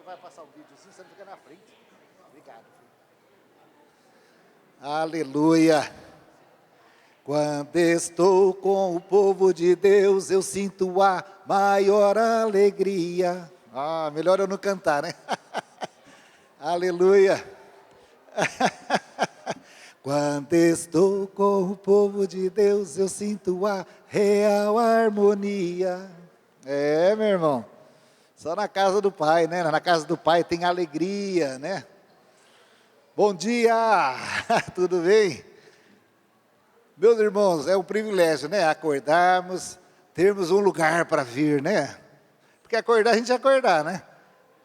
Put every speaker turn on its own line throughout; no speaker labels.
vai passar o vídeo assim, você não fica na frente. Obrigado. Aleluia. Quando estou com o povo de Deus, eu sinto a maior alegria. Melhor eu não cantar, né? Aleluia. Quando estou com o povo de Deus, eu sinto a real harmonia. Meu irmão. Só na casa do Pai, né? Na casa do Pai tem alegria, né? Bom dia! Tudo bem? Meus irmãos, é um privilégio, né? Acordarmos, termos um lugar para vir, né? Porque acordar, a gente acordar, né?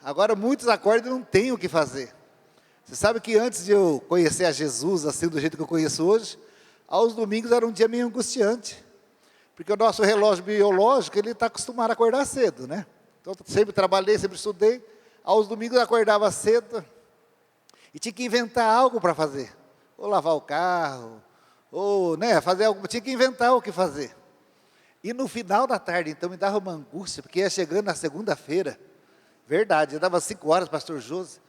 Agora muitos acordam e não têm o que fazer. Você sabe que antes de eu conhecer a Jesus, assim do jeito que eu conheço hoje, aos domingos era um dia meio angustiante. Porque o nosso relógio biológico, ele está acostumado a acordar cedo, né? Então, sempre trabalhei, sempre estudei. Aos domingos eu acordava cedo e tinha que inventar algo para fazer. Ou lavar o carro, ou fazer algo, tinha que inventar o que fazer. E no final da tarde, então, me dava uma angústia, porque ia chegando na segunda-feira, verdade, eu dava 5 horas, pastor José,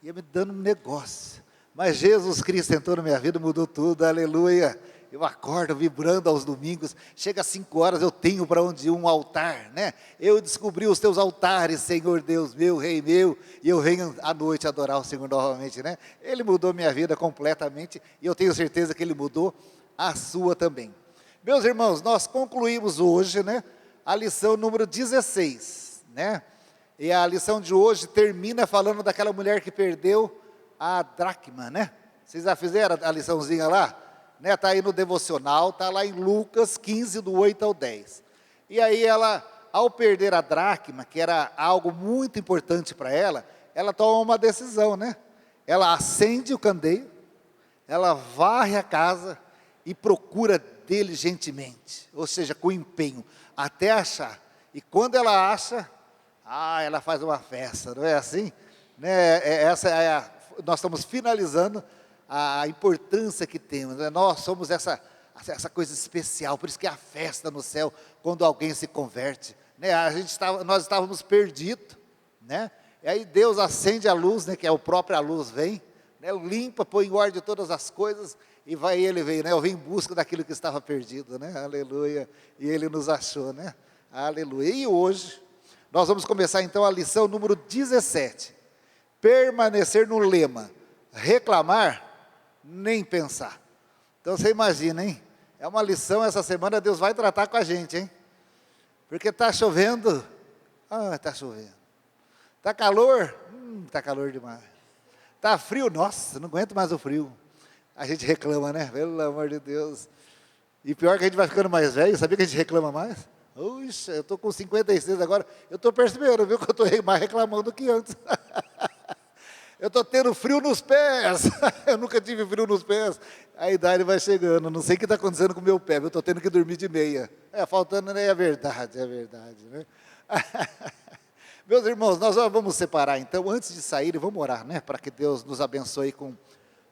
ia me dando um negócio. Mas Jesus Cristo entrou na minha vida, mudou tudo, aleluia. Eu acordo vibrando aos domingos, chega às 5 horas, eu tenho para onde ir um altar, né? Eu descobri os teus altares, Senhor Deus meu, Rei meu, e eu venho à noite adorar o Senhor novamente, né? Ele mudou minha vida completamente, e eu tenho certeza que Ele mudou a sua também. Meus irmãos, nós concluímos hoje, né, a lição número 16, né? E a lição de hoje termina falando daquela mulher que perdeu a dracma, né? Vocês já fizeram a liçãozinha lá? Está aí no devocional, está lá em Lucas 15, do 8 ao 10. E aí ela, ao perder a dracma, que era algo muito importante para ela toma uma decisão, né? Ela acende o candeeiro, ela varre a casa e procura diligentemente, ou seja, com empenho, até achar. E quando ela acha, ela faz uma festa, não é assim? Nós estamos finalizando a importância que temos, né? Nós somos essa coisa especial, por isso que é a festa no céu, quando alguém se converte, né? Nós estávamos perdidos, né? E aí Deus acende a luz, né? Que é a própria luz vem, né? Limpa, põe em ordem todas as coisas, e Ele vem, né? Eu vim em busca daquilo que estava perdido, né? Aleluia, e Ele nos achou, né? Aleluia, e hoje, nós vamos começar então a lição número 17, permanecer no lema, reclamar, nem pensar. Então você imagina, hein? É uma lição, essa semana Deus vai tratar com a gente, hein? Porque está chovendo, está chovendo. Está calor, está calor demais. Está frio, nossa, não aguento mais o frio. A gente reclama, né? Pelo amor de Deus. E pior que a gente vai ficando mais velho, sabia que a gente reclama mais? Puxa, eu estou com 56 agora, eu estou percebendo, viu, que eu estou mais reclamando do que antes. Eu estou tendo frio nos pés, eu nunca tive frio nos pés, a idade vai chegando, não sei o que está acontecendo com o meu pé, eu estou tendo que dormir de meia, faltando, né? É verdade, né? Meus irmãos, nós vamos separar então, antes de sair, vamos orar, né? Para que Deus nos abençoe com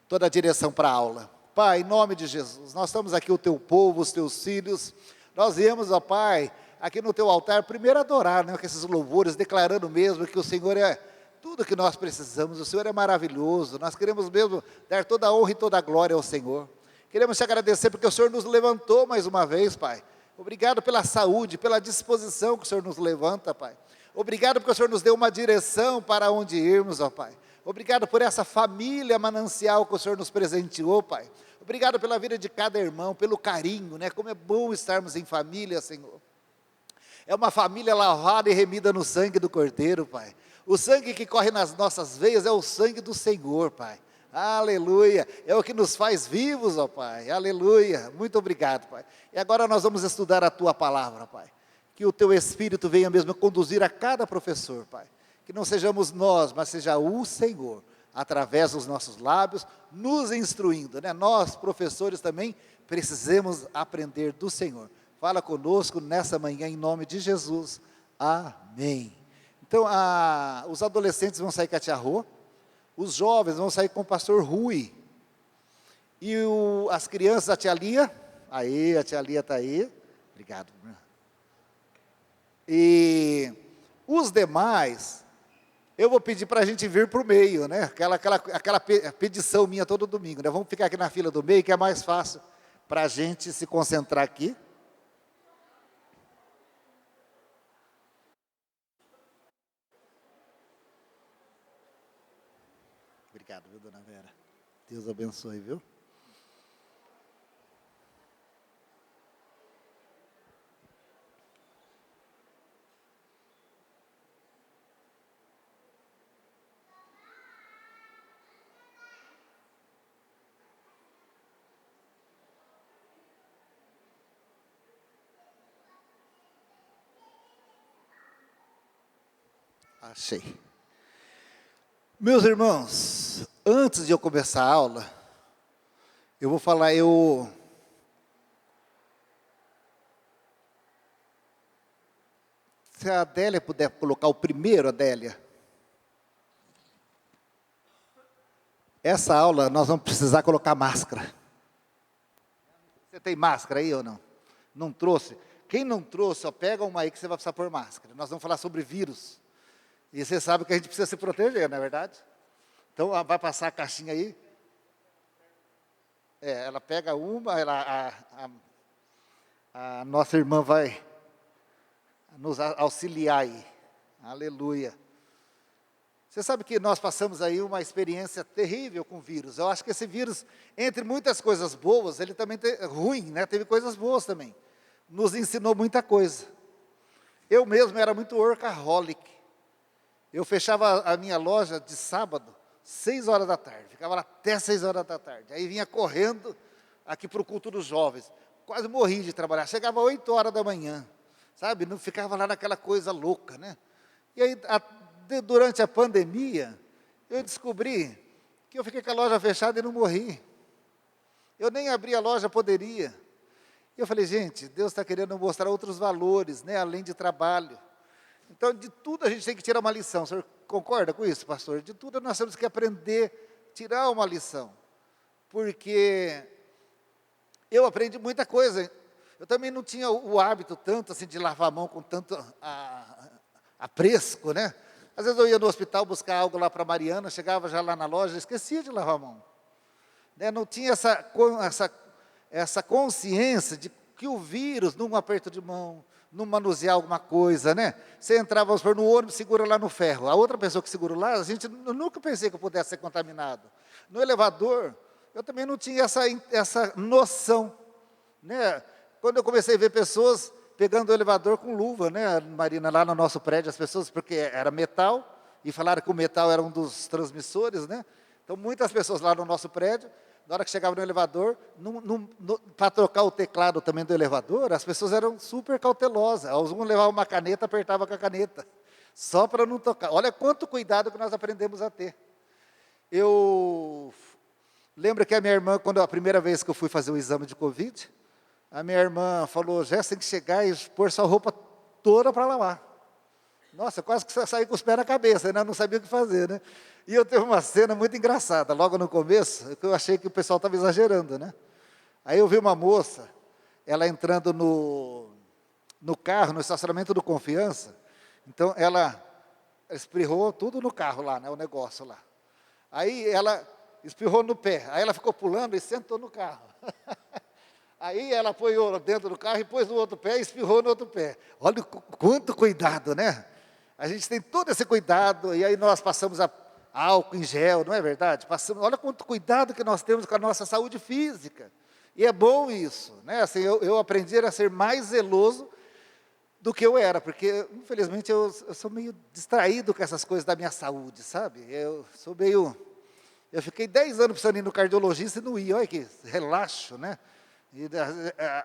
toda a direção para a aula. Pai, em nome de Jesus, nós estamos aqui, o teu povo, os teus filhos, nós viemos, ó Pai, aqui no teu altar, primeiro adorar, né? Com esses louvores, declarando mesmo que o Senhor é tudo que nós precisamos, o Senhor é maravilhoso, nós queremos mesmo dar toda a honra e toda a glória ao Senhor. Queremos te agradecer porque o Senhor nos levantou mais uma vez, Pai. Obrigado pela saúde, pela disposição que o Senhor nos levanta, Pai. Obrigado porque o Senhor nos deu uma direção para onde irmos, ó Pai. Obrigado por essa família manancial que o Senhor nos presenteou, Pai. Obrigado pela vida de cada irmão, pelo carinho, né? Como é bom estarmos em família, Senhor. É uma família lavada e remida no sangue do Cordeiro, Pai. O sangue que corre nas nossas veias é o sangue do Senhor, Pai. Aleluia. É o que nos faz vivos, ó Pai. Aleluia. Muito obrigado, Pai. E agora nós vamos estudar a Tua palavra, Pai. Que o Teu Espírito venha mesmo conduzir a cada professor, Pai. Que não sejamos nós, mas seja o Senhor, através dos nossos lábios, nos instruindo, né? Nós, professores, também precisamos aprender do Senhor. Fala conosco nessa manhã, em nome de Jesus. Amém. Então, os adolescentes vão sair com a tia Rô, os jovens vão sair com o pastor Rui, e as crianças, a tia Lia, aí, a tia Lia está aí, obrigado. E os demais Eu vou pedir para a gente vir para o meio, né? Aquela pedição minha todo domingo, né? Vamos ficar aqui na fila do meio, que é mais fácil para a gente se concentrar aqui. Obrigado, viu, dona Vera? Deus abençoe, viu? Achei. Meus irmãos, antes de eu começar a aula, eu vou falar, se a Adélia puder colocar o primeiro, Adélia. Essa aula nós vamos precisar colocar máscara. Você tem máscara aí ou não? Não trouxe? Quem não trouxe, ó, pega uma aí que você vai precisar pôr máscara. Nós vamos falar sobre vírus. E você sabe que a gente precisa se proteger, não é verdade? Então, vai passar a caixinha aí. Ela pega uma, a nossa irmã vai nos auxiliar aí. Aleluia. Você sabe que nós passamos aí uma experiência terrível com o vírus. Eu acho que esse vírus, entre muitas coisas boas, ele também ruim, né? Teve coisas boas também. Nos ensinou muita coisa. Eu mesmo era muito workaholic. Eu fechava a minha loja de sábado, 6 horas da tarde. Ficava lá até 6 horas da tarde. Aí vinha correndo aqui para o culto dos jovens. Quase morri de trabalhar. Chegava 8 horas da manhã, sabe? Não ficava lá naquela coisa louca, né? E aí, durante a pandemia, eu descobri que eu fiquei com a loja fechada e não morri. Eu nem abri a loja, poderia. E eu falei, gente, Deus está querendo mostrar outros valores, né? Além de trabalho. Então, de tudo a gente tem que tirar uma lição. O senhor concorda com isso, pastor? De tudo nós temos que aprender, tirar uma lição. Porque eu aprendi muita coisa. Eu também não tinha o hábito tanto assim de lavar a mão com tanto apresco, né? Às vezes eu ia no hospital buscar algo lá para a Mariana, chegava já lá na loja, esquecia de lavar a mão. Né? Não tinha essa consciência de que o vírus, num aperto de mão, não manusear alguma coisa, né? Você entrava, vamos supor, no ônibus, segura lá no ferro. A outra pessoa que segura lá, eu nunca pensei que eu pudesse ser contaminado. No elevador, eu também não tinha essa noção, né? Quando eu comecei a ver pessoas pegando o elevador com luva, né, Marina, lá no nosso prédio, as pessoas, porque era metal, e falaram que o metal era um dos transmissores, né? Então, muitas pessoas lá no nosso prédio, na hora que chegava no elevador, para trocar o teclado também do elevador, as pessoas eram super cautelosas. Alguns levavam uma caneta, apertava com a caneta, só para não tocar. Olha quanto cuidado que nós aprendemos a ter. Eu lembro que a minha irmã, quando a primeira vez que eu fui fazer o exame de Covid, a minha irmã falou, já tem que chegar e pôr sua roupa toda para lavar. Nossa, quase que saí com os pés na cabeça, né? Não sabia o que fazer, né? E eu teve uma cena muito engraçada, logo no começo, que eu achei que o pessoal estava exagerando, né? Aí eu vi uma moça, ela entrando no carro, no estacionamento do Confiança, então ela espirrou tudo no carro lá, né? O negócio lá. Aí ela espirrou no pé, aí ela ficou pulando e sentou no carro. Aí ela apoiou dentro do carro e pôs no outro pé e espirrou no outro pé. Olha quanto cuidado, né? A gente tem todo esse cuidado, e aí nós passamos álcool em gel, não é verdade? Olha quanto cuidado que nós temos com a nossa saúde física. E é bom isso, né? Assim, eu aprendi a ser mais zeloso do que eu era, porque, infelizmente, eu sou meio distraído com essas coisas da minha saúde, sabe? Eu fiquei 10 anos precisando ir no cardiologista e não ia, olha que relaxo, né? E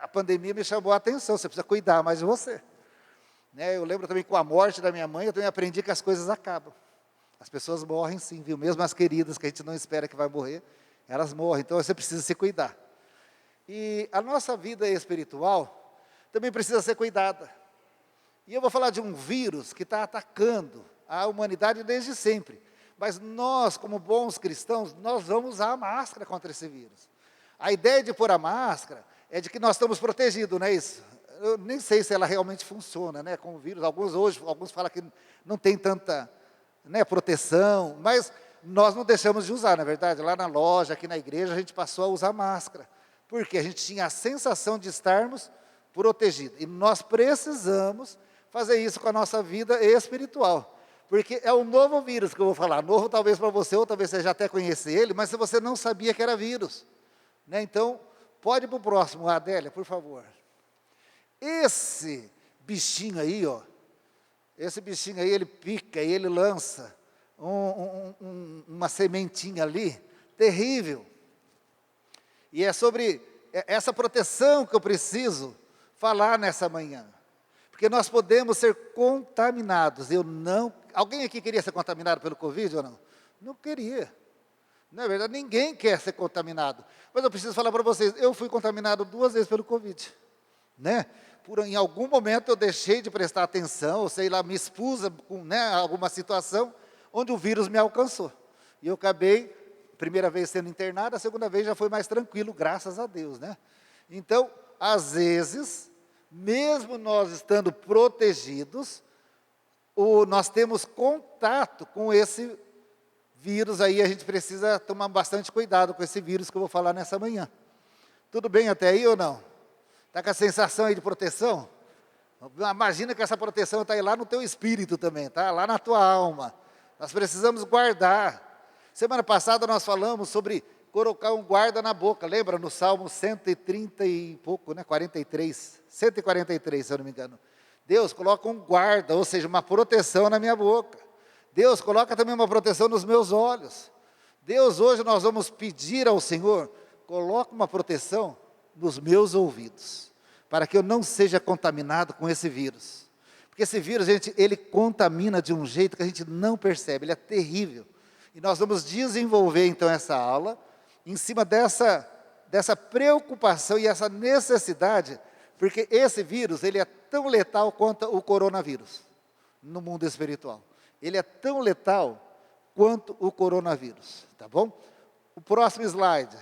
a pandemia me chamou a atenção, você precisa cuidar mais de você. Né? Eu lembro também com a morte da minha mãe, eu também aprendi que as coisas acabam. As pessoas morrem sim, viu? Mesmo as queridas que a gente não espera que vai morrer, elas morrem, então você precisa se cuidar. E a nossa vida espiritual também precisa ser cuidada. E eu vou falar de um vírus que está atacando a humanidade desde sempre. Mas nós, como bons cristãos, nós vamos usar a máscara contra esse vírus. A ideia de pôr a máscara é de que nós estamos protegidos, não é isso? Eu nem sei se ela realmente funciona, né, com o vírus. Alguns falam que não tem tanta né, proteção, mas nós não deixamos de usar, na verdade. Lá na loja, aqui na igreja, a gente passou a usar máscara, porque a gente tinha a sensação de estarmos protegidos. E nós precisamos fazer isso com a nossa vida espiritual, porque é um novo vírus que eu vou falar, novo talvez para você, ou talvez você já até conheça ele, mas se você não sabia que era vírus, né? Então, pode ir para o próximo, Adélia, por favor. Esse bichinho aí, ó, esse bichinho aí, ele pica e ele lança uma sementinha ali, terrível. E é sobre essa proteção que eu preciso falar nessa manhã. Porque nós podemos ser contaminados. Alguém aqui queria ser contaminado pelo Covid ou não? Não queria. Não é verdade? Ninguém quer ser contaminado. Mas eu preciso falar para vocês, eu fui contaminado 2 vezes pelo Covid. Né? Em algum momento eu deixei de prestar atenção, ou sei lá, me expus com, né, alguma situação onde o vírus me alcançou. E eu acabei, primeira vez sendo internado, a segunda vez já foi mais tranquilo, graças a Deus, né? Então, às vezes, mesmo nós estando protegidos, nós temos contato com esse vírus aí, a gente precisa tomar bastante cuidado com esse vírus que eu vou falar nessa manhã. Tudo bem até aí ou não? Está com a sensação aí de proteção? Imagina que essa proteção está aí lá no teu espírito também, tá? Lá na tua alma. Nós precisamos guardar. Semana passada nós falamos sobre colocar um guarda na boca, lembra? No Salmo 130 e pouco, né? 43, 143, se eu não me engano. Deus coloca um guarda, ou seja, uma proteção na minha boca. Deus coloca também uma proteção nos meus olhos. Deus, hoje nós vamos pedir ao Senhor, coloca uma proteção nos meus ouvidos, para que eu não seja contaminado com esse vírus. Porque esse vírus, gente, ele contamina de um jeito que a gente não percebe, ele é terrível. E nós vamos desenvolver, então, essa aula, em cima dessa preocupação e essa necessidade, porque esse vírus, ele é tão letal quanto o coronavírus, no mundo espiritual. Ele é tão letal quanto o coronavírus, tá bom? O próximo slide.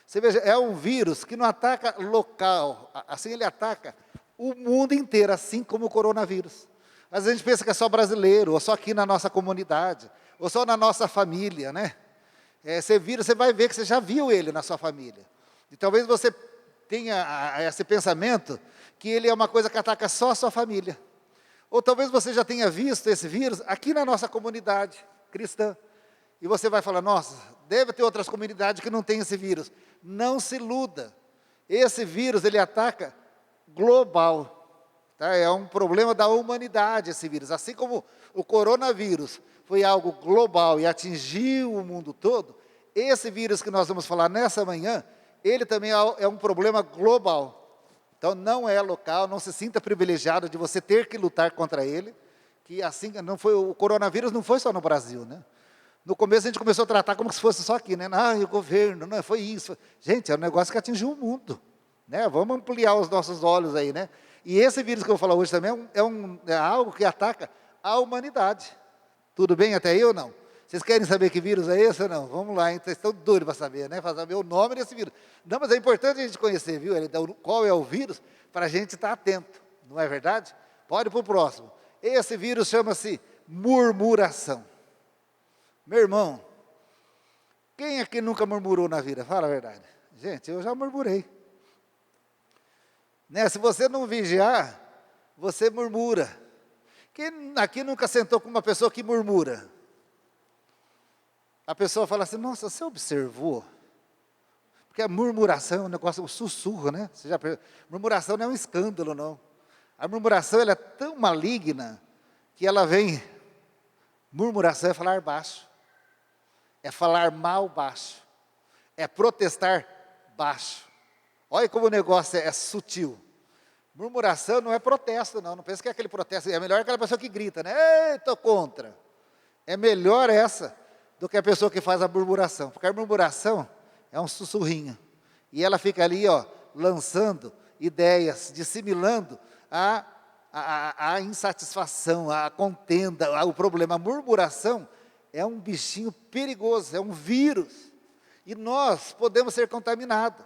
Você veja, é um vírus que não ataca local, assim ele ataca o mundo inteiro, assim como o coronavírus. Às vezes a gente pensa que é só brasileiro, ou só aqui na nossa comunidade, ou só na nossa família, né? Esse vírus, você vai ver que você já viu ele na sua família. E talvez você tenha esse pensamento que ele é uma coisa que ataca só a sua família. Ou talvez você já tenha visto esse vírus aqui na nossa comunidade cristã. E você vai falar, nossa, deve ter outras comunidades que não tem esse vírus. Não se iluda. Esse vírus, ele ataca global. Tá? É um problema da humanidade esse vírus. Assim como o coronavírus foi algo global e atingiu o mundo todo, esse vírus que nós vamos falar nessa manhã, ele também é um problema global. Então não é local, não se sinta privilegiado de você ter que lutar contra ele, que assim, o coronavírus não foi só no Brasil, né? No começo a gente começou a tratar como se fosse só aqui, né? Ah, o governo, não, foi isso. Gente, é um negócio que atingiu o mundo, né? Vamos ampliar os nossos olhos aí, né? E esse vírus que eu vou falar hoje também é algo que ataca a humanidade. Tudo bem até aí ou não? Vocês querem saber que vírus é esse ou não? Vamos lá, hein? Vocês estão doidos para saber, né? Para saber o nome desse vírus. Não, mas é importante a gente conhecer, viu? Qual é o vírus, para a gente estar atento, não é verdade? Pode ir para o próximo. Esse vírus chama-se murmuração. Meu irmão, quem aqui nunca murmurou na vida? Fala a verdade. Gente, eu já murmurei. Né? Se você não vigiar, você murmura. Quem aqui nunca sentou com uma pessoa que murmura? A pessoa fala assim, nossa, você observou? Porque a murmuração é um negócio, um sussurro, né? Murmuração não é um escândalo, não. A murmuração ela é tão maligna que ela vem. Murmuração é falar baixo. É falar mal baixo. É protestar baixo. Olha como o negócio é sutil. Murmuração não é protesto, não. Não pensa que é aquele protesto. É melhor aquela pessoa que grita, né? Ei, estou contra. É melhor essa do que a pessoa que faz a murmuração. Porque a murmuração é um sussurrinho. E ela fica ali, ó, lançando ideias, dissimulando a insatisfação, a contenda, o problema. A murmuração é um bichinho perigoso, é um vírus. E nós podemos ser contaminados.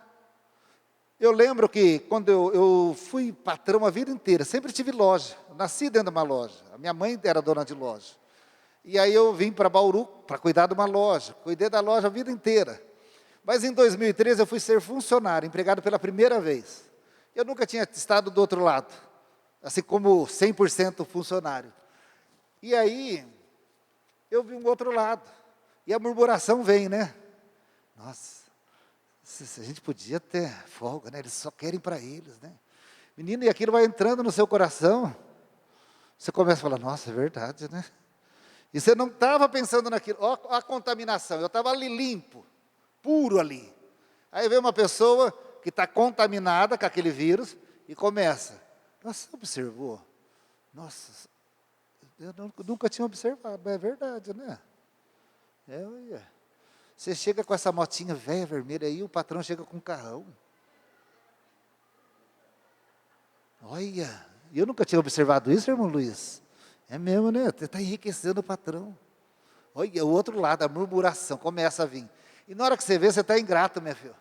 Eu lembro que quando eu fui patrão a vida inteira, sempre tive loja. Eu nasci dentro de uma loja. A minha mãe era dona de loja. E aí eu vim para Bauru para cuidar de uma loja. Cuidei da loja a vida inteira. Mas em 2013 eu fui ser funcionário, empregado pela primeira vez. Eu nunca tinha estado do outro lado, assim como 100% funcionário. E aí eu vi um outro lado. E a murmuração vem, né? Nossa, se a gente podia ter folga, né? Eles só querem para eles, né? Menino, e aquilo vai entrando no seu coração. Você começa a falar, nossa, é verdade, né? E você não estava pensando naquilo. Ó, a contaminação, eu estava ali limpo, puro ali. Aí vem uma pessoa que está contaminada com aquele vírus e começa. Nossa, você observou? Nossa, eu nunca tinha observado, mas é verdade, né? Olha. Você chega com essa motinha velha, vermelha, aí o patrão chega com um carrão. Olha, eu nunca tinha observado isso, irmão Luiz. É mesmo, né? Você está enriquecendo o patrão. Olha, o outro lado, a murmuração começa a vir. E na hora que você vê, você está ingrato, minha filha.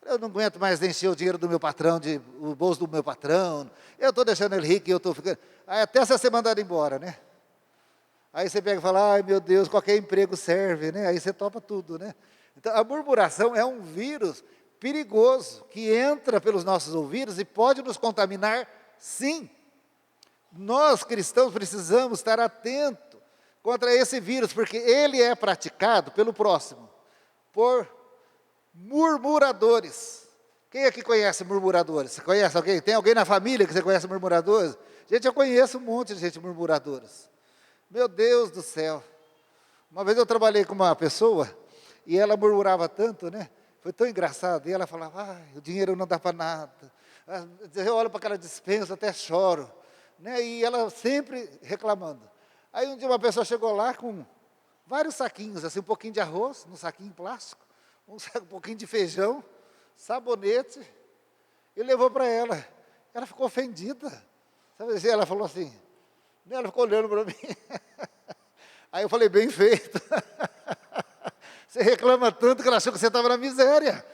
Eu não aguento mais encher o dinheiro do meu patrão, o bolso do meu patrão. Eu estou deixando ele rico e eu estou ficando... Aí até você ser mandado embora, né? Aí você pega e fala, ai meu Deus, qualquer emprego serve, né? Aí você topa tudo, né? Então a murmuração é um vírus perigoso, que entra pelos nossos ouvidos e pode nos contaminar, sim. Nós cristãos precisamos estar atentos contra esse vírus, porque ele é praticado pelo próximo, por murmuradores. Quem aqui conhece murmuradores? Você conhece alguém? Tem alguém na família que você conhece murmuradores? Gente, eu conheço um monte de gente murmuradores. Meu Deus do céu. Uma vez eu trabalhei com uma pessoa e ela murmurava tanto, né? Foi tão engraçado. E ela falava, ai, o dinheiro não dá para nada. Eu olho para aquela despensa, até choro. Né? E ela sempre reclamando. Aí um dia uma pessoa chegou lá com vários saquinhos, assim, um pouquinho de arroz, num saquinho plástico, um pouquinho de feijão, sabonete, e levou para ela. Ela ficou ofendida. Sabe assim? Ela falou assim, ela ficou olhando para mim. Aí eu falei, bem feito. Você reclama tanto que ela achou que você estava na miséria.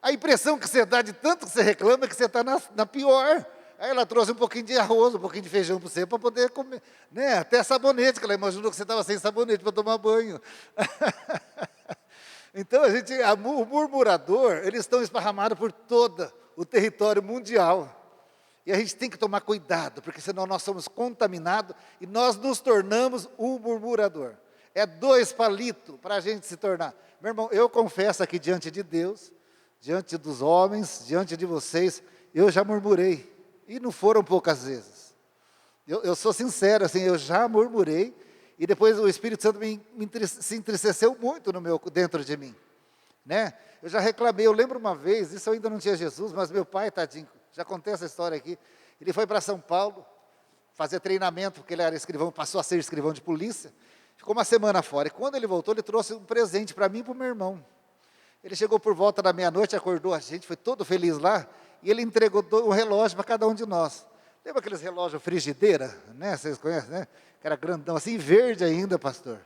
A impressão que você dá de tanto que você reclama é que você está na pior. Aí ela trouxe um pouquinho de arroz, um pouquinho de feijão para você, para poder comer. Né? Até sabonete, que ela imaginou que você estava sem sabonete para tomar banho. Então, o murmurador, eles estão esparramados por todo o território mundial. E a gente tem que tomar cuidado, porque senão nós somos contaminados e nós nos tornamos um murmurador. É 2 palitos para a gente se tornar. Meu irmão, eu confesso aqui diante de Deus, diante dos homens, diante de vocês, eu já murmurei. E não foram poucas vezes. Eu sou sincero, assim, eu já murmurei. E depois o Espírito Santo se entristeceu muito dentro de mim. Né? Eu já reclamei, eu lembro uma vez, isso eu ainda não tinha Jesus, mas meu pai, tadinho, já contei essa história aqui. Ele foi para São Paulo fazer treinamento, porque ele era escrivão, passou a ser escrivão de polícia. Ficou uma semana fora. E quando ele voltou, ele trouxe um presente para mim e para o meu irmão. Ele chegou por volta da meia-noite, acordou a gente, foi todo feliz lá. E ele entregou um relógio para cada um de nós. Lembra aqueles relógios frigideira, né? Vocês conhecem, né? Que era grandão, assim, verde ainda, pastor.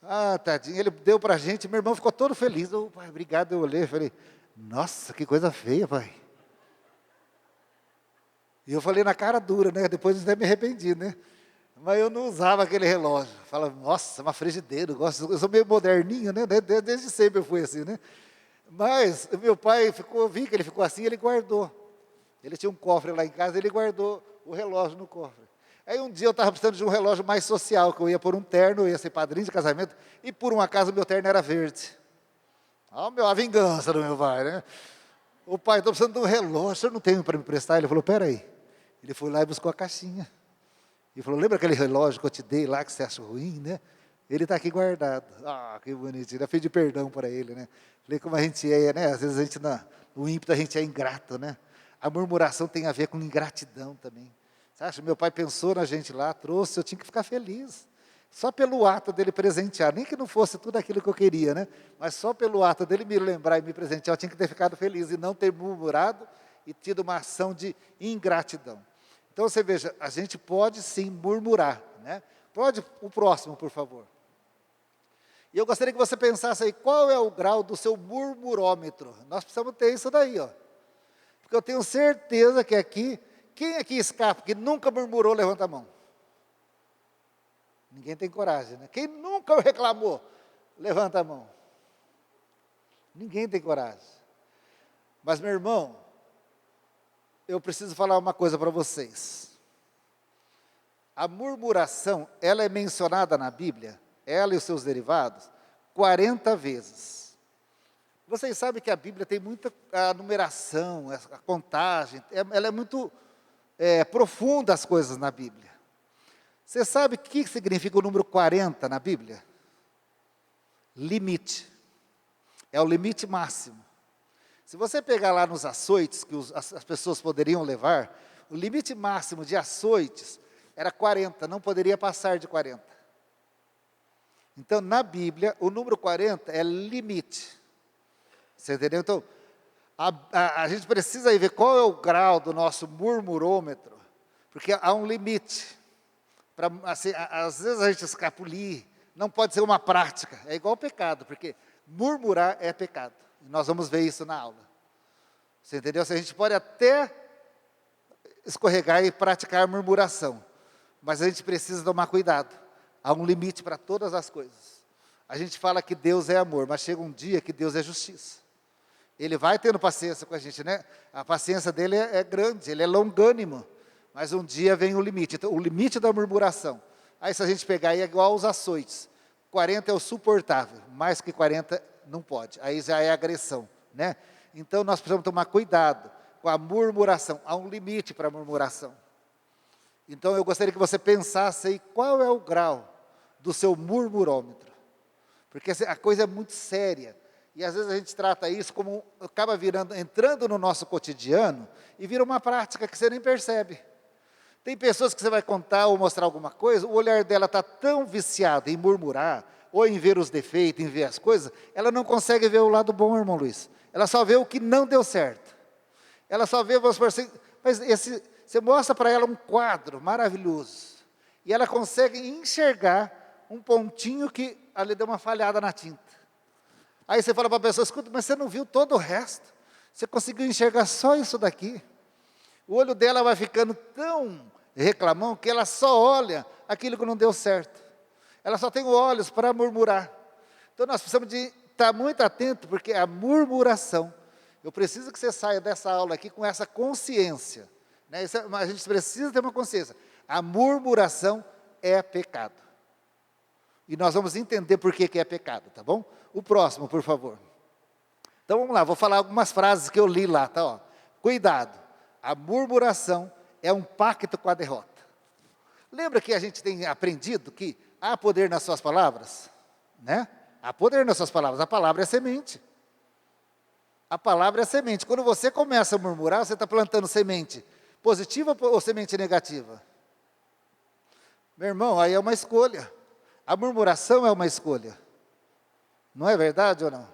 Ah, tadinho, ele deu para a gente, meu irmão ficou todo feliz. Oh, pai, obrigado, eu olhei, falei, nossa, que coisa feia, pai. E eu falei na cara dura, né? Depois eu até me arrependi, né? Mas eu não usava aquele relógio. Falava, nossa, uma frigideira, eu sou meio moderninho, né? Desde sempre eu fui assim, né? Mas o meu pai vi que ele ficou assim, ele guardou. Ele tinha um cofre lá em casa, ele guardou o relógio no cofre. Aí um dia eu estava precisando de um relógio mais social, que eu ia por um terno, eu ia ser padrinho de casamento, e por um acaso o meu terno era verde. A vingança do meu pai, né? O pai, estou precisando de um relógio, o senhor não tem para me emprestar? Ele falou, peraí. Ele foi lá e buscou a caixinha. E falou, lembra aquele relógio que eu te dei lá, que você acha ruim, né? Ele está aqui guardado. Ah, que bonitinho. Eu pedi perdão para ele, né? Falei como a gente é, né? Às vezes a gente, no ímpeto, a gente é ingrato, né? A murmuração tem a ver com ingratidão também. Você acha? Meu pai pensou na gente lá, trouxe, eu tinha que ficar feliz. Só pelo ato dele presentear, nem que não fosse tudo aquilo que eu queria, né? Mas só pelo ato dele me lembrar e me presentear, eu tinha que ter ficado feliz e não ter murmurado e tido uma ação de ingratidão. Então, você veja, a gente pode sim murmurar, né? Pode o próximo, por favor. E eu gostaria que você pensasse aí, qual é o grau do seu murmurômetro? Nós precisamos ter isso daí, ó. Porque eu tenho certeza que aqui, quem aqui escapa, que nunca murmurou, levanta a mão. Ninguém tem coragem, né? Quem nunca reclamou? Levanta a mão. Ninguém tem coragem. Mas, meu irmão, eu preciso falar uma coisa para vocês. A murmuração, ela é mencionada na Bíblia, ela e os seus derivados, 40 vezes. Vocês sabem que a Bíblia tem muita a numeração, a contagem, ela é muito profunda as coisas na Bíblia. Você sabe o que significa o número 40 na Bíblia? Limite. É o limite máximo. Se você pegar lá nos açoites, que as pessoas poderiam levar, o limite máximo de açoites era 40, não poderia passar de 40. Então, na Bíblia, o número 40 é limite. Você entendeu? Então, a gente precisa aí ver qual é o grau do nosso murmurômetro, porque há um limite. Assim, às vezes a gente escapulir, não pode ser uma prática, é igual ao pecado, porque murmurar é pecado. E nós vamos ver isso na aula. Você entendeu? A gente pode até escorregar e praticar murmuração, mas a gente precisa tomar cuidado. Há um limite para todas as coisas. A gente fala que Deus é amor, mas chega um dia que Deus é justiça. Ele vai tendo paciência com a gente, né? A paciência dele é grande, ele é longânimo. Mas um dia vem o limite. Então, o limite da murmuração. Aí se a gente pegar aí é igual aos açoites. 40 é o suportável, mais que 40 não pode. Aí já é agressão, né? Então nós precisamos tomar cuidado com a murmuração. Há um limite para a murmuração. Então eu gostaria que você pensasse aí qual é o grau do seu murmurômetro. Porque a coisa é muito séria. E às vezes a gente trata isso como, acaba entrando no nosso cotidiano e vira uma prática que você nem percebe. Tem pessoas que você vai contar ou mostrar alguma coisa, o olhar dela está tão viciado em murmurar, ou em ver os defeitos, em ver as coisas, ela não consegue ver o lado bom, irmão Luiz. Ela só vê o que não deu certo. Ela só vê, vamos assim, mas você mostra para ela um quadro maravilhoso, e ela consegue enxergar um pontinho que ali deu uma falhada na tinta. Aí você fala para a pessoa, escuta, mas você não viu todo o resto? Você conseguiu enxergar só isso daqui? O olho dela vai ficando tão reclamão que ela só olha aquilo que não deu certo. Ela só tem olhos para murmurar. Então nós precisamos de estar muito atento, porque a murmuração, eu preciso que você saia dessa aula aqui com essa consciência, né? A gente precisa ter uma consciência. A murmuração é pecado. E nós vamos entender por que é pecado, tá bom? O próximo, por favor. Então vamos lá, vou falar algumas frases que eu li lá, tá? Ó. Cuidado, a murmuração é um pacto com a derrota. Lembra que a gente tem aprendido que há poder nas suas palavras? Né? Há poder nas suas palavras, a palavra é semente. A palavra é semente. Quando você começa a murmurar, você está plantando semente positiva ou semente negativa? Meu irmão, aí é uma escolha. A murmuração é uma escolha. Não é verdade ou não?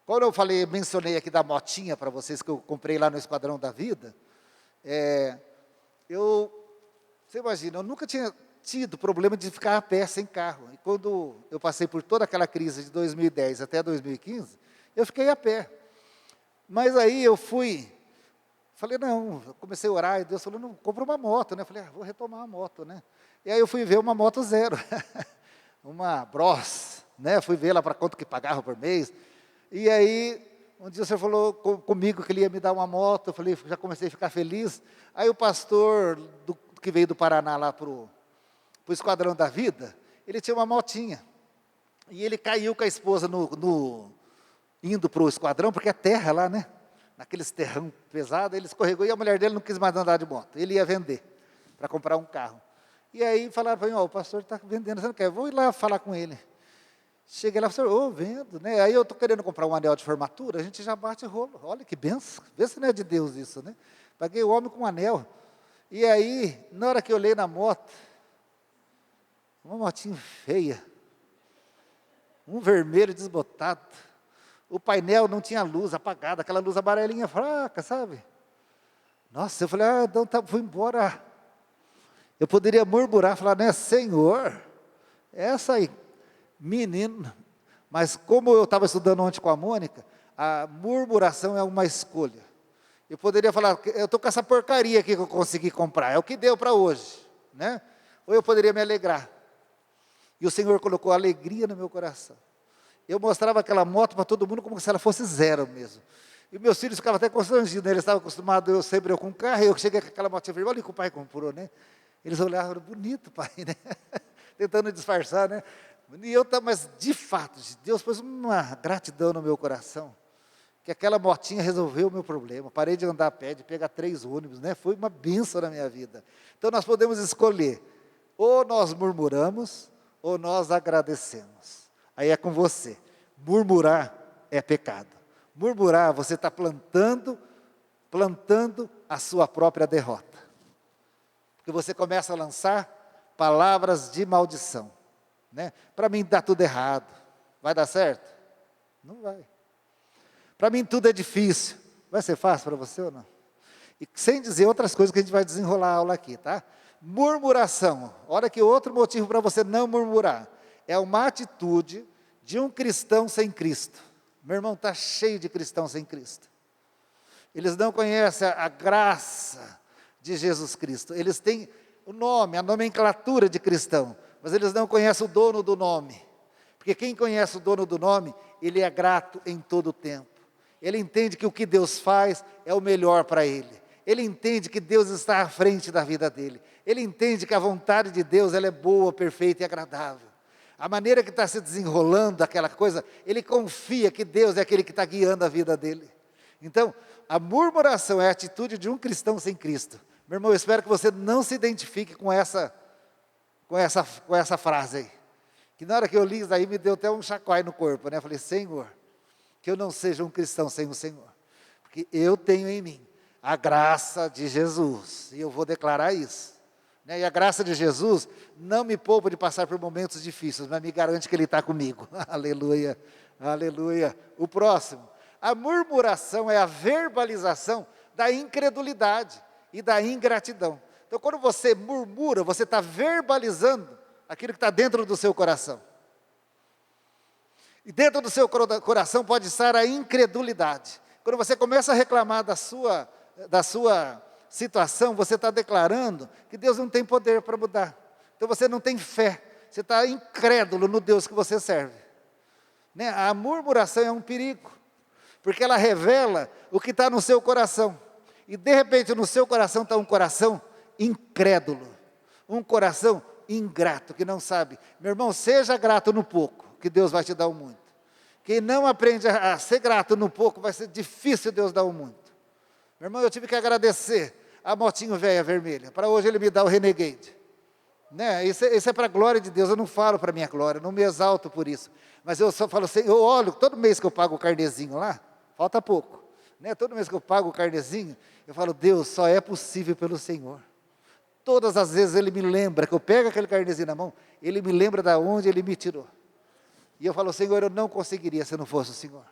Quando eu mencionei aqui da motinha para vocês, que eu comprei lá no Esquadrão da Vida, você imagina, eu nunca tinha tido problema de ficar a pé sem carro. E quando eu passei por toda aquela crise de 2010 até 2015, eu fiquei a pé. Mas aí eu falei, não, eu comecei a orar, e Deus falou, não, compra uma moto, né? Eu falei, vou retomar a moto, né? E aí eu fui ver uma moto zero, uma Bros, né? Fui ver lá para quanto que pagava por mês. E aí, um dia o senhor falou comigo que ele ia me dar uma moto, eu falei, já comecei a ficar feliz. Aí o pastor que veio do Paraná lá para o Esquadrão da Vida, ele tinha uma motinha. E ele caiu com a esposa indo para o esquadrão, porque é terra lá, né? Naqueles terrão pesado, ele escorregou e a mulher dele não quis mais andar de moto. Ele ia vender para comprar um carro. E aí falaram para mim, o pastor está vendendo, você não quer? Vou ir lá falar com ele. Cheguei lá e falei, vendo, né? Aí eu estou querendo comprar um anel de formatura, a gente já bate rolo. Olha que benção, vê se não é de Deus isso, né? Paguei o homem com um anel. E aí, na hora que eu olhei na moto, uma motinha feia, um vermelho desbotado, o painel não tinha luz, apagada, aquela luz amarelinha fraca, sabe? Nossa, eu falei, então vou embora. Eu poderia murmurar, falar, né, Senhor, essa aí, menino. Mas como eu estava estudando ontem com a Mônica, a murmuração é uma escolha. Eu poderia falar, eu estou com essa porcaria aqui que eu consegui comprar, é o que deu para hoje, né? Ou eu poderia me alegrar. E o Senhor colocou alegria no meu coração. Eu mostrava aquela moto para todo mundo como se ela fosse zero mesmo. E meus filhos ficavam até constrangidos, né? Eles estavam acostumados, eu com o carro, eu cheguei com aquela motinha vermelha, olha que o pai comprou, né? Eles olhavam, bonito, pai, né? Tentando disfarçar, né? Mas de fato, Deus pôs uma gratidão no meu coração, que aquela motinha resolveu o meu problema. Parei de andar a pé, de pegar 3 ônibus, né? Foi uma bênção na minha vida. Então nós podemos escolher, ou nós murmuramos, ou nós agradecemos. Aí é com você. Murmurar é pecado. Murmurar, você está plantando a sua própria derrota. Porque você começa a lançar palavras de maldição, né? Para mim dá tudo errado. Vai dar certo? Não vai. Para mim tudo é difícil. Vai ser fácil para você ou não? E sem dizer outras coisas que a gente vai desenrolar a aula aqui, tá? Murmuração. Olha que outro motivo para você não murmurar. É uma atitude de um cristão sem Cristo. Meu irmão, está cheio de cristãos sem Cristo. Eles não conhecem a graça de Jesus Cristo. Eles têm o nome, a nomenclatura de cristão, mas eles não conhecem o dono do nome. Porque quem conhece o dono do nome, ele é grato em todo o tempo. Ele entende que o que Deus faz é o melhor para ele. Ele entende que Deus está à frente da vida dele. Ele entende que a vontade de Deus ela é boa, perfeita e agradável. A maneira que está se desenrolando aquela coisa, ele confia que Deus é aquele que está guiando a vida dele. Então, a murmuração é a atitude de um cristão sem Cristo. Meu irmão, eu espero que você não se identifique com essa frase aí. Que na hora que eu li isso aí, me deu até um chacoalho no corpo, né? Eu falei, Senhor, que eu não seja um cristão sem o Senhor. Porque eu tenho em mim a graça de Jesus. E eu vou declarar isso. Né? E a graça de Jesus não me poupa de passar por momentos difíceis, mas me garante que Ele está comigo. Aleluia, aleluia. O próximo. A murmuração é a verbalização da incredulidade e da ingratidão. Então, quando você murmura, você está verbalizando aquilo que está dentro do seu coração. E dentro do seu coração pode estar a incredulidade. Quando você começa a reclamar da sua situação, você está declarando que Deus não tem poder para mudar. Então você não tem fé, você está incrédulo no Deus que você serve. Né? A murmuração é um perigo, porque ela revela o que está no seu coração. E de repente no seu coração está um coração incrédulo, um coração ingrato, que não sabe. Meu irmão, seja grato no pouco, que Deus vai te dar o muito. Quem não aprende a ser grato no pouco, vai ser difícil Deus dar o muito. Meu irmão, eu tive que agradecer a motinho velha vermelha, para hoje ele me dá o Renegade. Né? Isso é para a glória de Deus, eu não falo para a minha glória, não me exalto por isso. Mas eu só falo assim, eu olho, todo mês que eu pago o carnezinho lá, falta pouco. Né? Todo mês que eu pago o carnezinho, eu falo, Deus, só é possível pelo Senhor. Todas as vezes Ele me lembra, que eu pego aquele carnezinho na mão, Ele me lembra de onde Ele me tirou. E eu falo, Senhor, eu não conseguiria se não fosse o Senhor.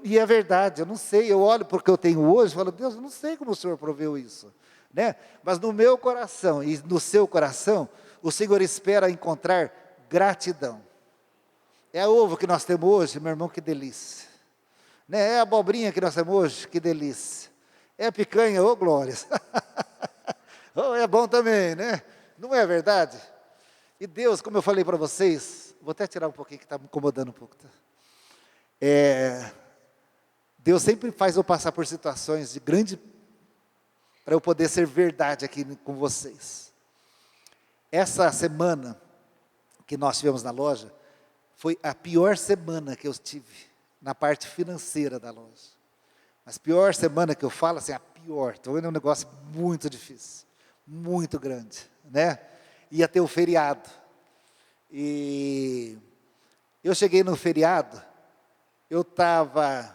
E é verdade, eu não sei, eu olho porque eu tenho hoje, e falo, Deus, eu não sei como o Senhor proveu isso. Né? Mas no meu coração e no seu coração, o Senhor espera encontrar gratidão. É ovo que nós temos hoje, meu irmão, que delícia. Né? É a abobrinha que nós temos hoje, que delícia. É a picanha, ô glórias. Oh, é bom também, né? Não é verdade? E Deus, como eu falei para vocês, vou até tirar um pouquinho que está me incomodando um pouco. Tá? Deus sempre faz eu passar por situações de grande, para eu poder ser verdade aqui com vocês. Essa semana que nós tivemos na loja, foi a pior semana que eu tive, na parte financeira da loja. Mas pior semana que eu falo, assim, a pior, estou vendo um negócio muito difícil, muito grande, né? Ia ter o feriado, e eu cheguei no feriado, eu estava,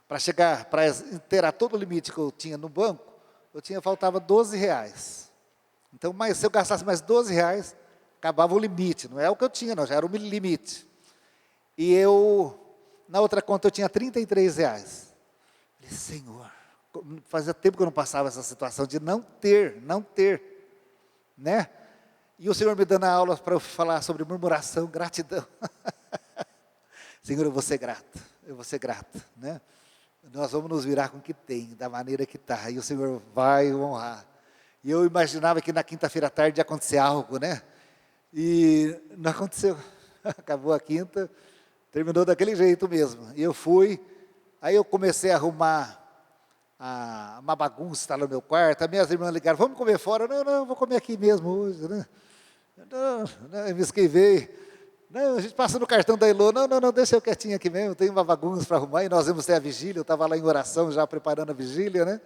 para inteirar todo o limite que eu tinha no banco, faltava R$12. Então, mas se eu gastasse mais R$12, acabava o limite, não é o que eu tinha, não, já era o limite. E na outra conta eu tinha R$33. Falei, Senhor, fazia tempo que eu não passava essa situação de não ter, né? E o Senhor me dando a aula para eu falar sobre murmuração, gratidão. Senhor, eu vou ser grato, né? Nós vamos nos virar com o que tem, da maneira que está, e o Senhor vai honrar. E eu imaginava que na quinta-feira à tarde ia acontecer algo, né? E não aconteceu. Acabou a quinta, terminou daquele jeito mesmo. E eu fui, aí eu comecei a arrumar uma bagunça lá no meu quarto. As minhas irmãs ligaram, vamos comer fora? Não, não, vou comer aqui mesmo hoje, né? Não, não, eu me esquivei. Não, a gente passa no cartão da Elô. Não, não, não, deixa eu quietinho aqui mesmo, tem uma bagunça para arrumar. E nós vamos ter a vigília, eu estava lá em oração já preparando a vigília, né?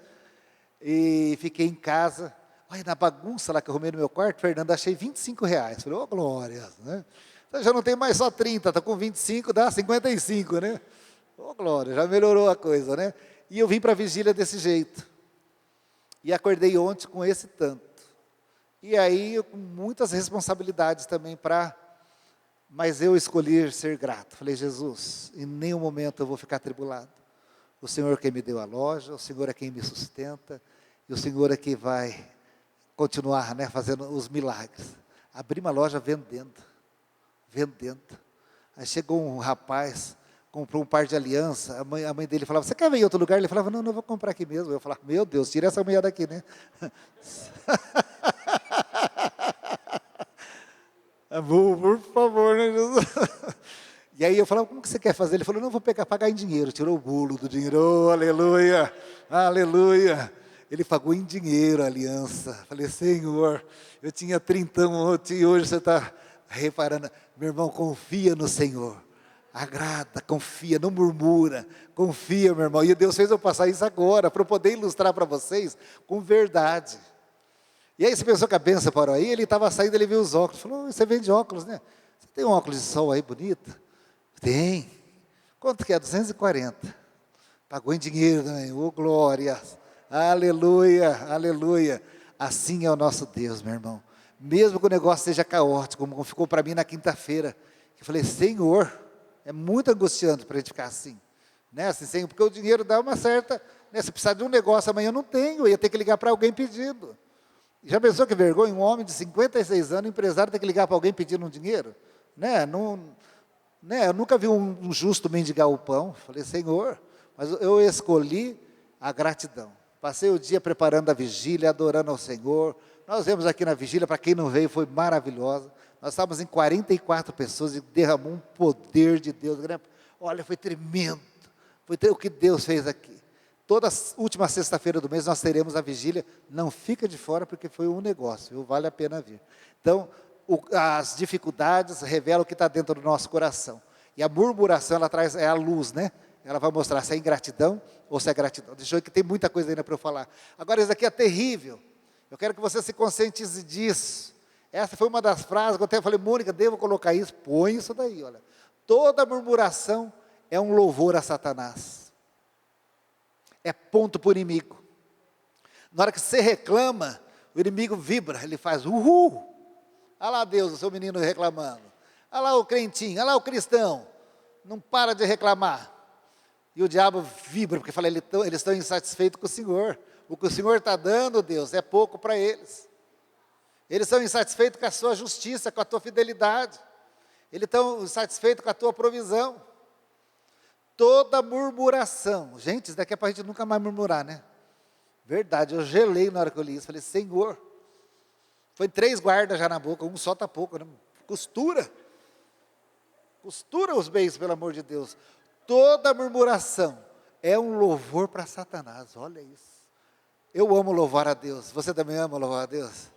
E fiquei em casa. Olha, na bagunça lá que eu arrumei no meu quarto, Fernando, achei R$ 25. Falei, ô glória, né? Então, já não tem mais só 30, está com 25, dá 55, né? Ô glória, já melhorou a coisa, né? E eu vim para a vigília desse jeito. E acordei ontem com esse tanto. E aí, com muitas responsabilidades também mas eu escolhi ser grato. Falei, Jesus, em nenhum momento eu vou ficar atribulado. O Senhor é quem me deu a loja, o Senhor é quem me sustenta, e o Senhor é quem vai continuar, né, fazendo os milagres. Abri uma loja vendendo. Aí chegou um rapaz, comprou um par de aliança, a mãe dele falava, você quer ver em outro lugar? Ele falava, não, não, vou comprar aqui mesmo. Eu falava, meu Deus, tira essa mulher daqui, né? Amor, por favor, né, Jesus? E aí eu falava, como que você quer fazer? Ele falou, não, vou pagar em dinheiro. Tirou o bolo do dinheiro, oh, aleluia, aleluia. Ele pagou em dinheiro a aliança. Falei, Senhor, eu tinha 30 e hoje você está reparando. Meu irmão, confia no Senhor. Agrada, confia, não murmura. Confia, meu irmão. E Deus fez eu passar isso agora, para eu poder ilustrar para vocês com verdade. E aí você pensou que a benção parou aí? Ele estava saindo, ele viu os óculos. Falou, você vende óculos, né? Você tem um óculos de sol aí bonito? Tem. Quanto que é? 240. Pagou em dinheiro também. Ô, glória. Aleluia, aleluia. Assim é o nosso Deus, meu irmão. Mesmo que o negócio seja caótico, como ficou para mim na quinta-feira. Eu falei, Senhor, é muito angustiante para a gente ficar assim. Né? Assim, porque o dinheiro dá uma certa... Né? Se precisar de um negócio amanhã, eu não tenho. Eu ia ter que ligar para alguém pedindo. Já pensou que vergonha? Um homem de 56 anos, empresário, ter que ligar para alguém pedindo um dinheiro? Né? Não, né? Eu nunca vi um justo mendigar o pão. Falei, Senhor, mas eu escolhi a gratidão. Passei o dia preparando a vigília, adorando ao Senhor. Nós vemos aqui na vigília, para quem não veio, foi maravilhosa. Nós estávamos em 44 pessoas e derramou um poder de Deus. Olha, foi tremendo. Foi o que Deus fez aqui. Toda última sexta-feira do mês nós teremos a vigília. Não fica de fora porque foi um negócio, viu? Vale a pena vir. Então, as dificuldades revelam o que está dentro do nosso coração. E a murmuração, ela traz, é a luz, né? Ela vai mostrar se é ingratidão ou se é gratidão. Deixa eu ver que tem muita coisa ainda para eu falar. Agora, isso aqui é terrível. Eu quero que você se conscientize disso. Essa foi uma das frases que eu até falei, Mônica, devo colocar isso? Põe isso daí, olha. Toda murmuração é um louvor a Satanás. É ponto para o inimigo. Na hora que você reclama, o inimigo vibra, ele faz uhul. Olha lá Deus, o seu menino reclamando. Olha lá o crentinho, olha lá o cristão. Não para de reclamar. E o diabo vibra, porque fala, eles estão insatisfeitos com o Senhor. O que o Senhor está dando, Deus, é pouco para eles. Eles estão insatisfeitos com a sua justiça, com a tua fidelidade. Eles estão insatisfeitos com a tua provisão. Toda murmuração. Gente, isso daqui é para a gente nunca mais murmurar, né? Verdade, eu gelei na hora que eu li isso. Falei, Senhor, foi 3 guardas já na boca, um só está pouco, né? Costura os bens, pelo amor de Deus. Toda murmuração é um louvor para Satanás, olha isso. Eu amo louvar a Deus, você também ama louvar a Deus?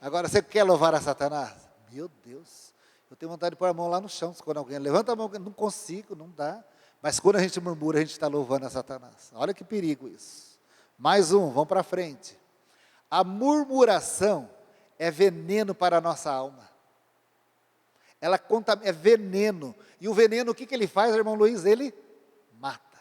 Agora, você quer louvar a Satanás? Meu Deus, eu tenho vontade de pôr a mão lá no chão, quando alguém levanta a mão, não consigo, não dá. Mas quando a gente murmura, a gente está louvando a Satanás. Olha que perigo isso. Mais um, vamos para frente. A murmuração é veneno para a nossa alma. Ela é veneno. E o veneno, o que ele faz, irmão Luiz? Ele mata.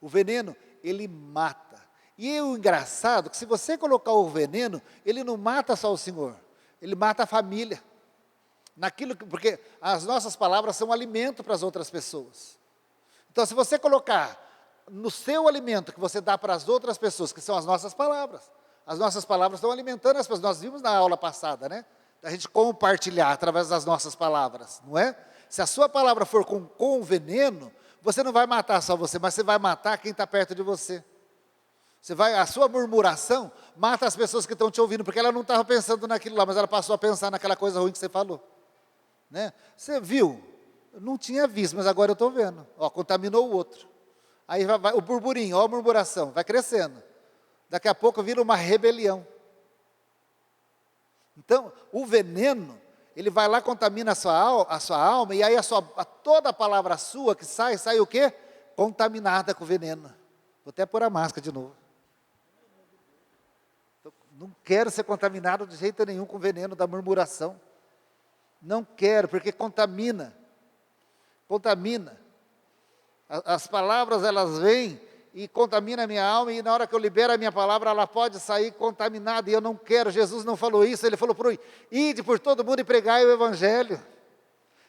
O veneno, ele mata. E o engraçado, que se você colocar o veneno, ele não mata só o Senhor. Ele mata a família. Porque as nossas palavras são alimento para as outras pessoas. Então, se você colocar no seu alimento que você dá para as outras pessoas, que são as nossas palavras estão alimentando as pessoas. Nós vimos na aula passada, né? A gente compartilhar através das nossas palavras, não é? Se a sua palavra for com veneno, você não vai matar só você, mas você vai matar quem está perto de você. A sua murmuração mata as pessoas que estão te ouvindo, porque ela não estava pensando naquilo lá, mas ela passou a pensar naquela coisa ruim que você falou. Né? Você viu? Eu não tinha visto, mas agora eu estou vendo. Ó, contaminou o outro. Aí vai o burburinho, ó a murmuração, vai crescendo. Daqui a pouco vira uma rebelião. Então, o veneno, ele vai lá, contamina a sua alma, e aí toda a palavra sua que sai o quê? Contaminada com veneno. Vou até pôr a máscara de novo. Não quero ser contaminado de jeito nenhum com o veneno da murmuração. Não quero, porque contamina. Contamina. As palavras, elas vêm e contaminam a minha alma, e na hora que eu libero a minha palavra, ela pode sair contaminada, e eu não quero. Jesus não falou isso, ele falou ide por todo mundo e pregai o evangelho.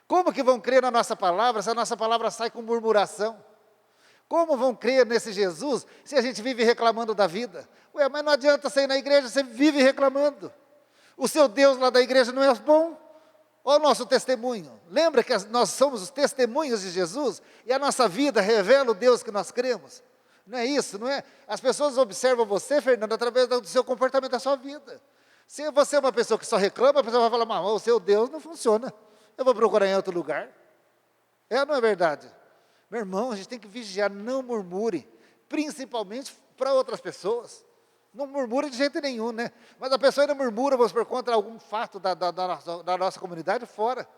Como que vão crer na nossa palavra, se a nossa palavra sai com murmuração? Como vão crer nesse Jesus, se a gente vive reclamando da vida? Ué, mas não adianta você ir na igreja, você vive reclamando. O seu Deus lá da igreja não é bom? Olha o nosso testemunho. Lembra que nós somos os testemunhos de Jesus? E a nossa vida revela o Deus que nós cremos? Não é isso, não é? As pessoas observam você, Fernando, através do seu comportamento, da sua vida. Se você é uma pessoa que só reclama, a pessoa vai falar, mas o seu Deus não funciona. Eu vou procurar em outro lugar. Não é verdade? Meu irmão, a gente tem que vigiar, não murmure, principalmente para outras pessoas. Não murmure de jeito nenhum, né? Mas a pessoa ainda murmura, vamos por conta de algum fato da nossa comunidade fora.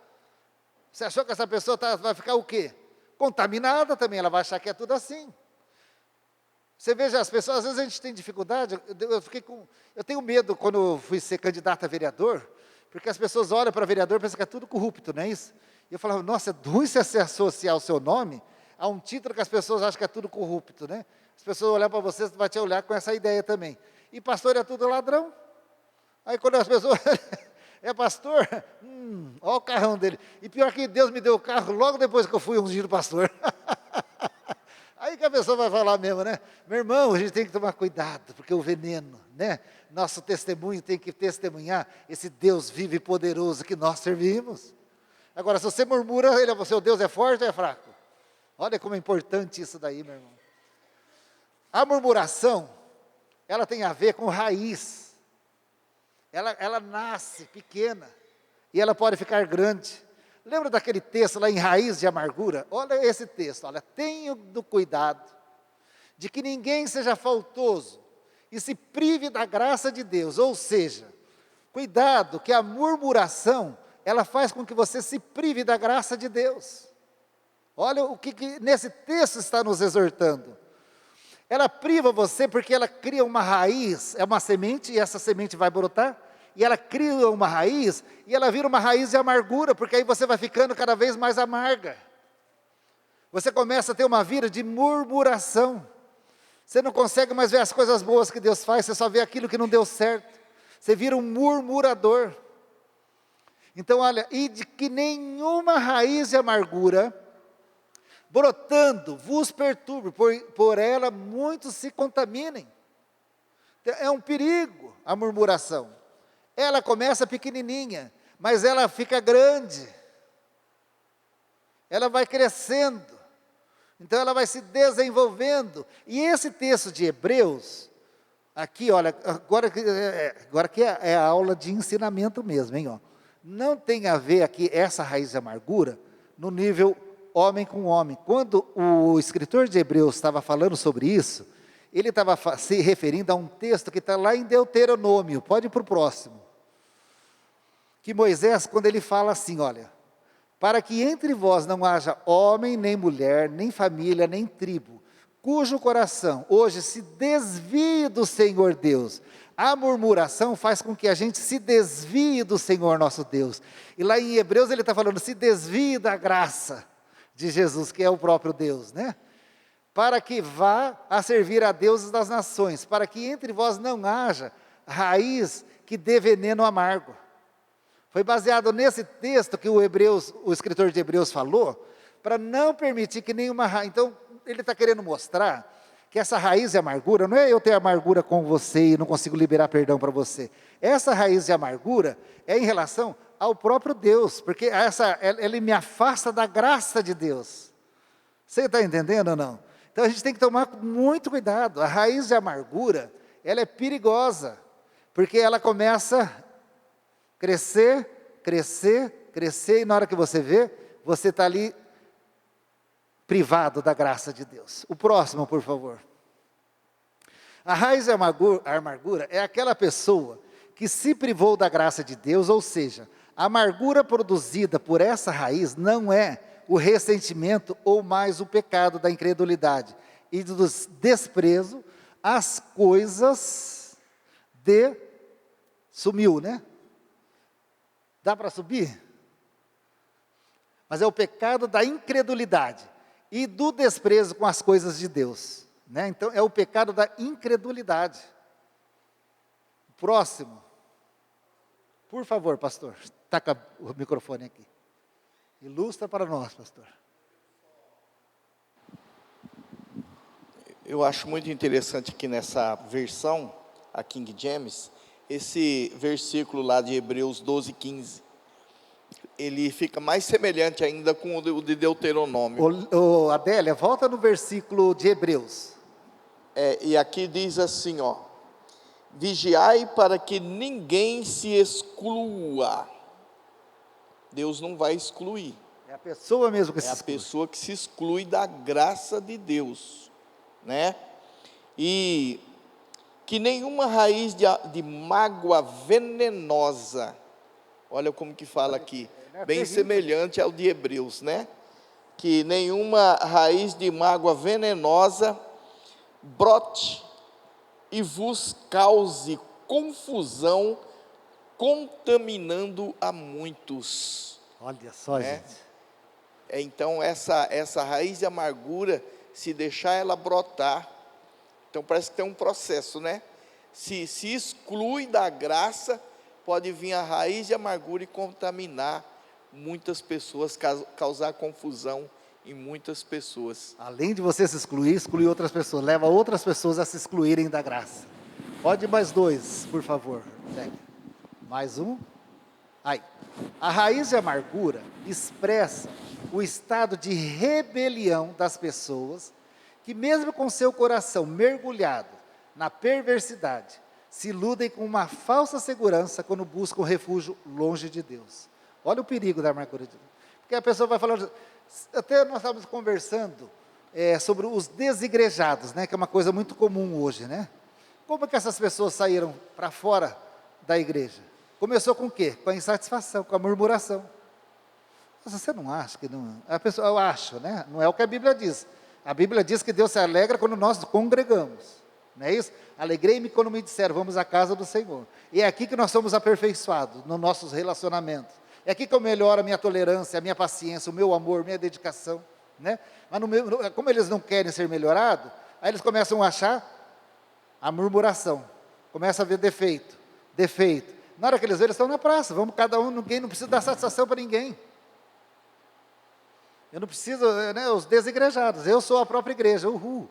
Você achou que essa pessoa vai ficar o quê? Contaminada também, ela vai achar que é tudo assim. Você veja, as pessoas, às vezes a gente tem dificuldade, eu tenho medo quando eu fui ser candidato a vereador, porque as pessoas olham para vereador e pensam que é tudo corrupto, não é isso? E eu falava, nossa, é ruim se associar o seu nome a um título que as pessoas acham que é tudo corrupto, né? As pessoas olham para você vai te olhar com essa ideia também. E pastor é tudo ladrão. Aí quando as pessoas, é pastor? Olha o carrão dele. E pior que Deus me deu o carro logo depois que eu fui ungido pastor. Aí que a pessoa vai falar mesmo, né? Meu irmão, a gente tem que tomar cuidado, porque o veneno, né? Nosso testemunho tem que testemunhar esse Deus vivo e poderoso que nós servimos. Agora, se você murmura, o seu Deus é forte ou é fraco? Olha como é importante isso daí, meu irmão. A murmuração, ela tem a ver com raiz. Ela nasce pequena e ela pode ficar grande. Lembra daquele texto lá em Raiz de Amargura? Olha esse texto, olha, tenho do cuidado de que ninguém seja faltoso e se prive da graça de Deus. Ou seja, cuidado que a murmuração, ela faz com que você se prive da graça de Deus. Olha o que nesse texto está nos exortando. Ela priva você porque ela cria uma raiz, é uma semente, e essa semente vai brotar, e ela cria uma raiz, e ela vira uma raiz de amargura, porque aí você vai ficando cada vez mais amarga. Você começa a ter uma vida de murmuração. Você não consegue mais ver as coisas boas que Deus faz, você só vê aquilo que não deu certo. Você vira um murmurador. Então, olha, e de que nenhuma raiz de amargura brotando vos perturbe, por ela muitos se contaminem. É um perigo a murmuração. Ela começa pequenininha, mas ela fica grande. Ela vai crescendo. Então ela vai se desenvolvendo. E esse texto de Hebreus, aqui, olha, agora que é a aula de ensinamento mesmo, hein? Ó. Não tem a ver aqui essa raiz de amargura no nível homem com homem. Quando o escritor de Hebreus estava falando sobre isso, ele estava se referindo a um texto que está lá em Deuteronômio, pode ir para o próximo. Que Moisés, quando ele fala assim, olha, para que entre vós não haja homem, nem mulher, nem família, nem tribo, cujo coração hoje se desvie do Senhor Deus. A murmuração faz com que a gente se desvie do Senhor nosso Deus. E lá em Hebreus ele está falando, se desvie da graça de Jesus, que é o próprio Deus, né? Para que vá a servir a deuses das nações, para que entre vós não haja raiz que dê veneno amargo. Foi baseado nesse texto que o escritor de Hebreus falou, para não permitir que nenhuma raiz. Então, ele está querendo mostrar que essa raiz de amargura, não é eu ter amargura com você e não consigo liberar perdão para você. Essa raiz de amargura é em relação ao próprio Deus, porque ele me afasta da graça de Deus. Você está entendendo ou não? Então a gente tem que tomar muito cuidado. A raiz de amargura, ela é perigosa, porque ela começa a crescer, crescer, crescer, e na hora que você vê, você está ali privado da graça de Deus. O próximo, por favor. A raiz de amargura é aquela pessoa que se privou da graça de Deus, ou seja, a amargura produzida por essa raiz não é o ressentimento ou mais o pecado da incredulidade e do desprezo às coisas de... Sumiu, né? Dá para subir? Mas é o pecado da incredulidade e do desprezo com as coisas de Deus, né? Então é o pecado da incredulidade. Próximo. Por favor, pastor, taca o microfone aqui. Ilustra para nós, pastor.
Eu acho muito interessante aqui nessa versão, a King James, esse versículo lá de Hebreus 12, 15. Ele fica mais semelhante ainda com o de Deuteronômio.
Adélia, volta no versículo de Hebreus.
E aqui diz assim, ó: vigiai para que ninguém se exclua. Deus não vai excluir.
É a pessoa mesmo que se exclui.
É a pessoa que se exclui da graça de Deus, né? E que nenhuma raiz de mágoa venenosa, olha como que fala aqui, bem semelhante ao de Hebreus, né? Que nenhuma raiz de mágoa venenosa brote e vos cause confusão, contaminando a muitos.
Olha só,
né?
gente.
Então essa raiz de amargura, se deixar ela brotar, então parece que tem um processo, né? Se exclui da graça, pode vir a raiz de amargura e contaminar muitas pessoas, causar confusão em muitas pessoas.
Além de você se excluir, exclui outras pessoas, leva outras pessoas a se excluírem da graça. Pode mais dois, por favor. Mais um. Aí. A raiz de amargura expressa o estado de rebelião das pessoas que, mesmo com seu coração mergulhado na perversidade, se iludem com uma falsa segurança quando buscam refúgio longe de Deus. Olha o perigo da amargura de Deus. Porque a pessoa vai falando, até nós estávamos conversando sobre os desigrejados, né, que é uma coisa muito comum hoje, né? Como que essas pessoas saíram para fora da igreja? Começou com o quê? Com a insatisfação, com a murmuração. Mas você não acha que não... A pessoa, eu acho, né? Não é o que a Bíblia diz. A Bíblia diz que Deus se alegra quando nós congregamos. Não é isso? Alegrei-me quando me disseram, vamos à casa do Senhor. E é aqui que nós somos aperfeiçoados, nos nossos relacionamentos. É aqui que eu melhoro a minha tolerância, a minha paciência, o meu amor, minha dedicação. Né? Mas como eles não querem ser melhorados, aí eles começam a achar a murmuração. Começa a ver defeito. Na hora que eles veem, eles estão na praça. Vamos cada um, ninguém não precisa dar satisfação para ninguém. Eu não preciso, né, os desigrejados, eu sou a própria igreja, uhul.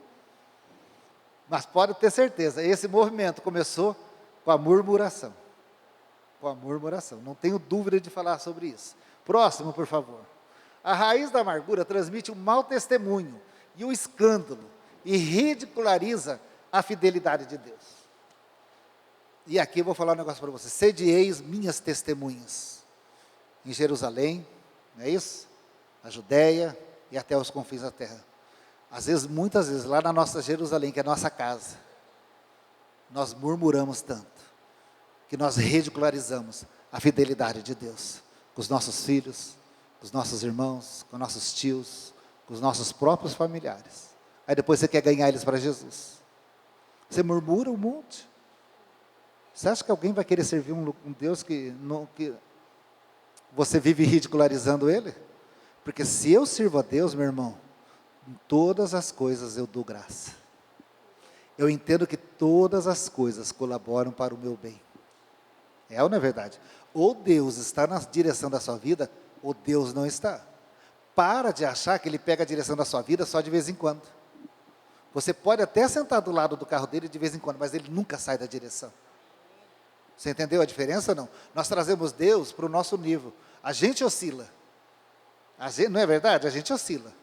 Mas pode ter certeza, esse movimento começou com a murmuração. Com a murmuração, não tenho dúvida de falar sobre isso. Próximo, por favor. A raiz da amargura transmite um mau testemunho e um escândalo, e ridiculariza a fidelidade de Deus. E aqui eu vou falar um negócio para vocês. Sede eis minhas testemunhas em Jerusalém, não é isso? Na Judéia e até os confins da terra. Às vezes, muitas vezes, lá na nossa Jerusalém, que é a nossa casa, nós murmuramos tanto, que nós ridicularizamos a fidelidade de Deus, com os nossos filhos, com os nossos irmãos, com nossos tios, com os nossos próprios familiares. Aí depois você quer ganhar eles para Jesus. Você murmura um monte. Você acha que alguém vai querer servir um Deus que você vive ridicularizando Ele? Porque se eu sirvo a Deus, meu irmão, em todas as coisas eu dou graça. Eu entendo que todas as coisas colaboram para o meu bem. É ou não é verdade? Ou Deus está na direção da sua vida, ou Deus não está. Para de achar que Ele pega a direção da sua vida só de vez em quando. Você pode até sentar do lado do carro dele de vez em quando, mas Ele nunca sai da direção. Você entendeu a diferença ou não? Nós trazemos Deus para o nosso nível. A gente oscila. Não é verdade? A gente oscila.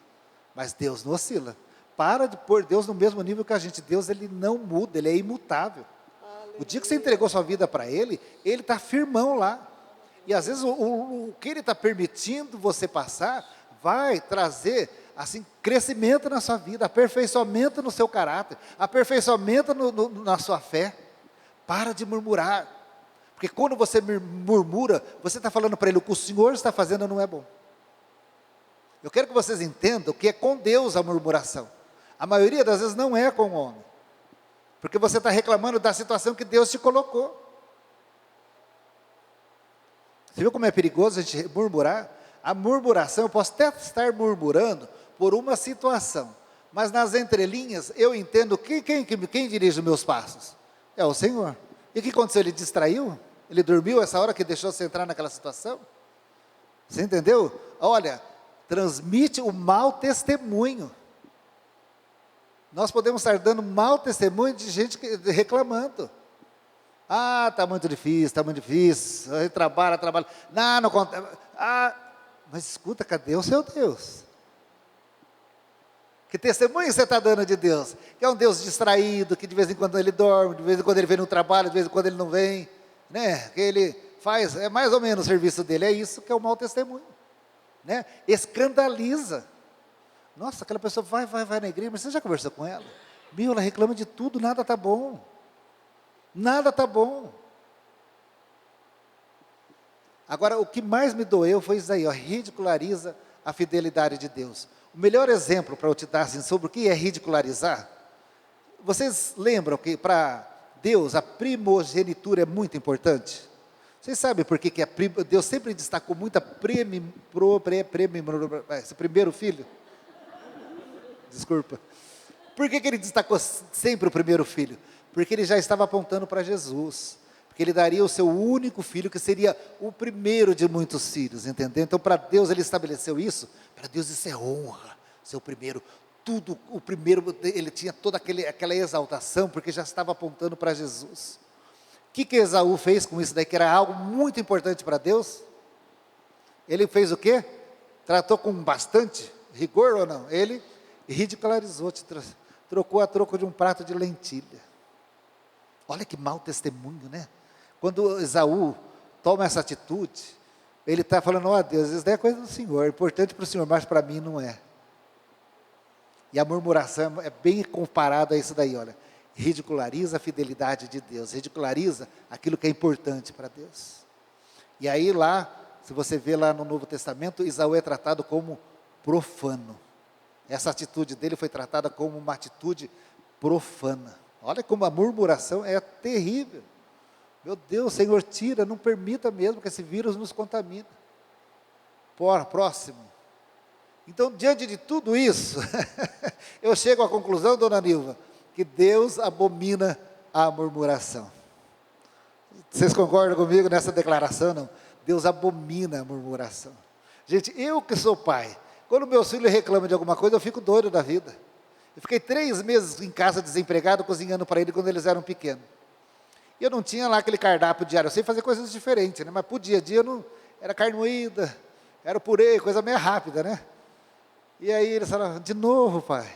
Mas Deus não oscila. Para de pôr Deus no mesmo nível que a gente. Deus, Ele não muda, Ele é imutável. O dia que você entregou sua vida para Ele, Ele está firmão lá. E às vezes o que Ele está permitindo você passar, vai trazer, assim, crescimento na sua vida, aperfeiçoamento no seu caráter, aperfeiçoamento na sua fé. Para de murmurar. Porque quando você murmura, você está falando para Ele, o que o Senhor está fazendo não é bom. Eu quero que vocês entendam que é com Deus a murmuração. A maioria das vezes não é com o homem. Porque você está reclamando da situação que Deus te colocou. Você viu como é perigoso a gente murmurar? A murmuração, eu posso até estar murmurando por uma situação. Mas nas entrelinhas, eu entendo que quem dirige os meus passos? É o Senhor. E o que aconteceu? Ele distraiu? Ele dormiu essa hora que deixou você entrar naquela situação? Você entendeu? Olha, transmite o mau testemunho. Nós podemos estar dando mau testemunho de gente reclamando. Ah, está muito difícil. Aí trabalha. Não conta. Mas escuta, cadê o seu Deus? Que testemunho você está dando de Deus? Que é um Deus distraído, que de vez em quando ele dorme, de vez em quando ele vem no trabalho, de vez em quando ele não vem, né? Que ele faz, é mais ou menos o serviço dele, é isso que é o mau testemunho, né? Escandaliza. Nossa, aquela pessoa vai na igreja, mas você já conversou com ela? Ela reclama de tudo, nada está bom. Nada está bom. Agora, o que mais me doeu foi isso aí, ridiculariza a fidelidade de Deus. O melhor exemplo para eu te dar assim, sobre o que é ridicularizar, vocês lembram que para Deus a primogenitura é muito importante? Vocês sabem por que Deus sempre destacou muito esse primeiro filho? Desculpa. Por que Ele destacou sempre o primeiro filho? Porque Ele já estava apontando para Jesus. Porque Ele daria o seu único filho, que seria o primeiro de muitos filhos, entendeu? Então, para Deus, Ele estabeleceu isso. Para Deus, isso é honra, ser o primeiro. Tudo, o primeiro, Ele tinha toda aquela exaltação, porque já estava apontando para Jesus. O que Esaú fez com isso daí, que era algo muito importante para Deus? Ele fez o quê? Tratou com bastante rigor ou não? Ele ridicularizou, trocou a troco de um prato de lentilha. Olha que mau testemunho, né? Quando Esaú toma essa atitude, ele está falando, Deus, isso daí é coisa do Senhor, é importante para o Senhor, mas para mim não é. E a murmuração é bem comparada a isso daí, olha. Ridiculariza a fidelidade de Deus, ridiculariza aquilo que é importante para Deus. E aí lá, se você vê lá no Novo Testamento, Esaú é tratado como profano. Essa atitude dele foi tratada como uma atitude profana. Olha como a murmuração é terrível. Meu Deus, Senhor, tira, não permita mesmo que esse vírus nos contamine. Próximo. Então, diante de tudo isso, eu chego à conclusão, dona Nilva, que Deus abomina a murmuração. Vocês concordam comigo nessa declaração, não? Deus abomina a murmuração. Gente, eu que sou pai, quando meus filhos reclamam de alguma coisa, eu fico doido da vida. Eu fiquei 3 meses em casa desempregado, cozinhando para eles quando eles eram pequenos. E eu não tinha lá aquele cardápio diário, eu sei fazer coisas diferentes, né? Mas para o dia a dia, era carne moída, era purê, coisa meio rápida, né? E aí eles falavam, de novo, pai.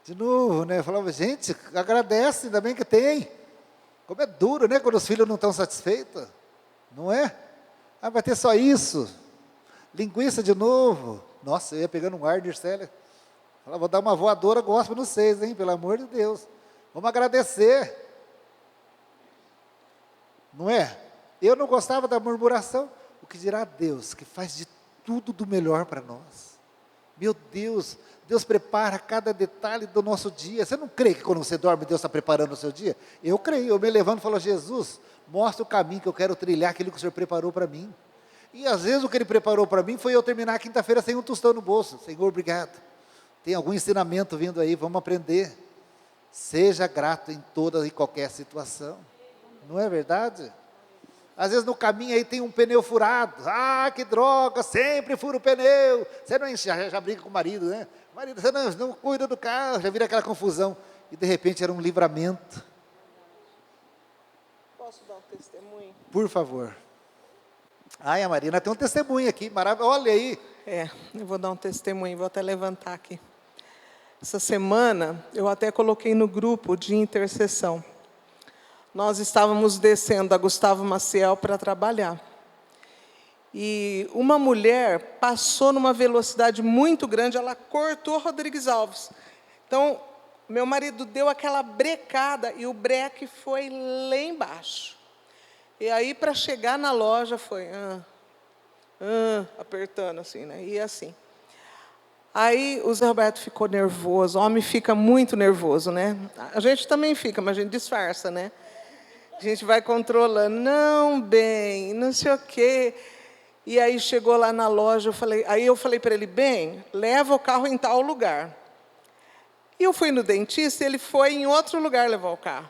De novo, né? Eu falava, gente, agradece, ainda bem que tem. Como é duro, né? Quando os filhos não estão satisfeitos. Não é? Vai ter só isso. Linguiça de novo. Nossa, eu ia pegando um ar de Célia. Falava, vou dar uma voadora gospel nos 6, hein? Pelo amor de Deus. Vamos agradecer. Não é? Eu não gostava da murmuração. O que dirá Deus, que faz de tudo do melhor para nós. Meu Deus, Deus prepara cada detalhe do nosso dia. Você não crê que quando você dorme, Deus está preparando o seu dia? Eu creio, eu me levanto e falo, Jesus, mostra o caminho que eu quero trilhar, aquilo que o Senhor preparou para mim. E às vezes o que Ele preparou para mim foi eu terminar a quinta-feira sem um tostão no bolso. Senhor, obrigado. Tem algum ensinamento vindo aí, vamos aprender. Seja grato em toda e qualquer situação. Não é verdade? Às vezes no caminho aí tem um pneu furado. Que droga, sempre fura o pneu. Você não já briga com o marido, né? Marido, você não cuida do carro, já vira aquela confusão. E de repente era um livramento.
Posso dar um testemunho?
Por favor. A Marina tem um testemunho aqui, maravilhoso. Olha aí.
Eu vou dar um testemunho, vou até levantar aqui. Essa semana, eu até coloquei no grupo de intercessão. Nós estávamos descendo a Gustavo Maciel para trabalhar. E uma mulher passou numa velocidade muito grande, ela cortou Rodrigues Alves. Então, meu marido deu aquela brecada e o breque foi lá embaixo. E aí, para chegar na loja, foi apertando assim, né? E assim. Aí o Zé Roberto ficou nervoso, o homem fica muito nervoso, né? A gente também fica, mas a gente disfarça, né? A gente vai controlando, não, bem, não sei o quê. E aí chegou lá na loja, eu falei para ele, bem, leva o carro em tal lugar. E eu fui no dentista, ele foi em outro lugar levar o carro.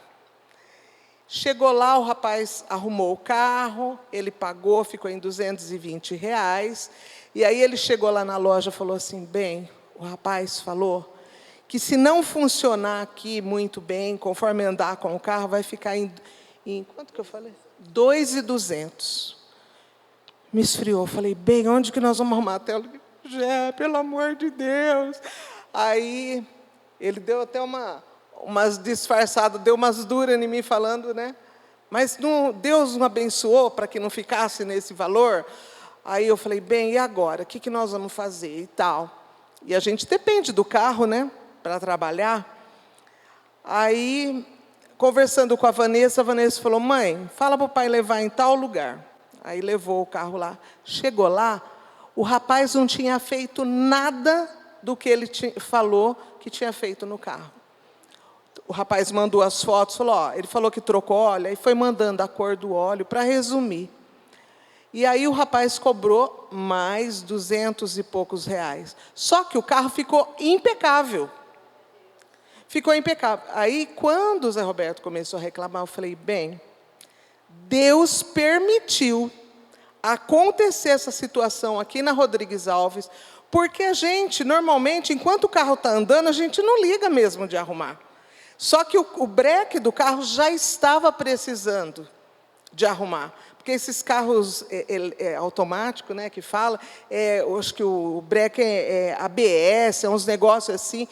Chegou lá, o rapaz arrumou o carro, ele pagou, ficou em R$220. E aí ele chegou lá na loja e falou assim, bem, o rapaz falou que se não funcionar aqui muito bem, conforme andar com o carro, vai ficar em quanto que eu falei? R$2.200. Me esfriou, falei, bem, onde que nós vamos arrumar a tela? Jé, pelo amor de Deus. Aí ele deu até umas disfarçadas, deu umas duras em mim falando, né? Mas Deus não abençoou para que não ficasse nesse valor. Aí eu falei, bem, e agora? O que nós vamos fazer e tal? E a gente depende do carro, né? Para trabalhar. Aí, conversando com a Vanessa falou, mãe, fala para o pai levar em tal lugar. Aí levou o carro lá. Chegou lá, o rapaz não tinha feito nada do que ele falou que tinha feito no carro. O rapaz mandou as fotos, falou, ele falou que trocou óleo, e foi mandando a cor do óleo, para resumir. E aí o rapaz cobrou mais 200 e poucos reais. Só que o carro ficou impecável. Ficou impecável. Aí, quando o Zé Roberto começou a reclamar, eu falei, bem, Deus permitiu acontecer essa situação aqui na Rodrigues Alves, porque a gente, normalmente, enquanto o carro está andando, a gente não liga mesmo de arrumar. Só que o breque do carro já estava precisando de arrumar. Porque esses carros automáticos, né, que fala, eu acho que o breque é ABS, uns negócios assim.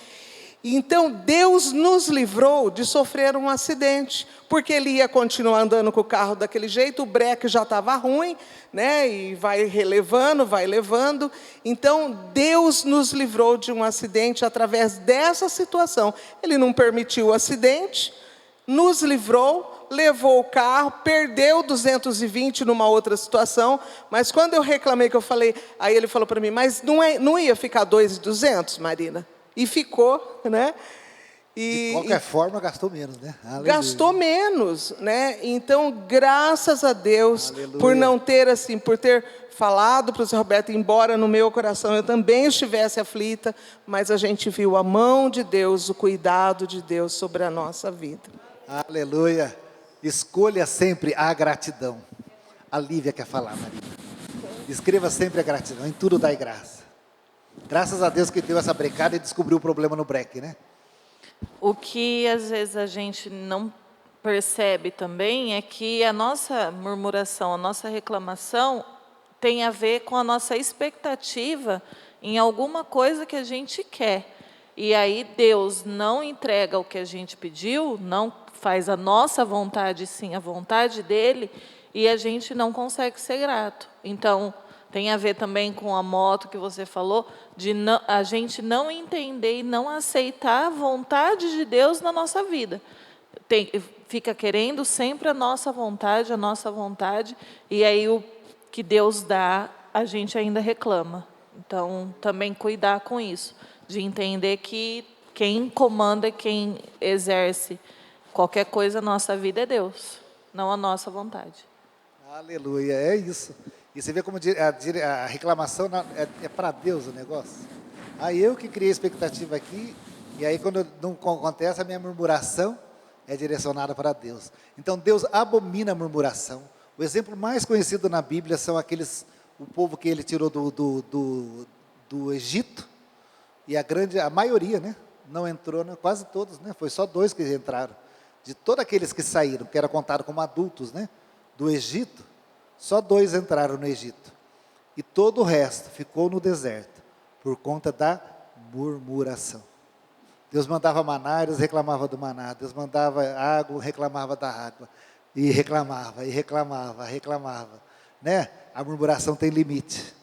Então, Deus nos livrou de sofrer um acidente, porque ele ia continuar andando com o carro daquele jeito, o breque já estava ruim, né, e vai levando. Então, Deus nos livrou de um acidente através dessa situação. Ele não permitiu o acidente, nos livrou, levou o carro, perdeu 220 numa outra situação, mas quando eu reclamei, que eu falei, aí ele falou para mim, mas não ia ficar 2.200, Marina? E ficou, né?
De qualquer forma, gastou menos, né? Aleluia.
Gastou menos, né? Então, graças a Deus,
Aleluia.
por ter falado para o Zé Roberto, embora no meu coração eu também estivesse aflita, mas a gente viu a mão de Deus, o cuidado de Deus sobre a nossa vida.
Aleluia. Escolha sempre a gratidão. A Lívia quer falar, Maria. Escreva sempre a gratidão, em tudo dai graça. Graças a Deus que deu essa brecada e descobriu o problema no breque, né?
O que às vezes a gente não percebe também é que a nossa murmuração, a nossa reclamação tem a ver com a nossa expectativa em alguma coisa que a gente quer. E aí Deus não entrega o que a gente pediu, não faz a nossa vontade, sim a vontade dele, e a gente não consegue ser grato. Então, tem a ver também com a moto que você falou, de a gente não entender e não aceitar a vontade de Deus na nossa vida. Fica querendo sempre a nossa vontade, e aí o que Deus dá, a gente ainda reclama. Então, também cuidar com isso, de entender que quem comanda, quem exerce qualquer coisa na nossa vida é Deus, não a nossa vontade.
Aleluia, é isso. E você vê como a reclamação é para Deus o negócio. Aí eu que criei a expectativa aqui, e aí quando não acontece, a minha murmuração é direcionada para Deus. Então Deus abomina a murmuração. O exemplo mais conhecido na Bíblia são o povo que ele tirou do Egito, e a maioria, né, não entrou, né, quase todos, né, foi só 2 que entraram. De todos aqueles que saíram, que era contado como adultos, né, do Egito, só 2 entraram no Egito. E todo o resto ficou no deserto, por conta da murmuração. Deus mandava maná, eles reclamavam do maná. Deus mandava água, reclamava da água. E reclamava, e reclamava, reclamava. Né? A murmuração tem limite.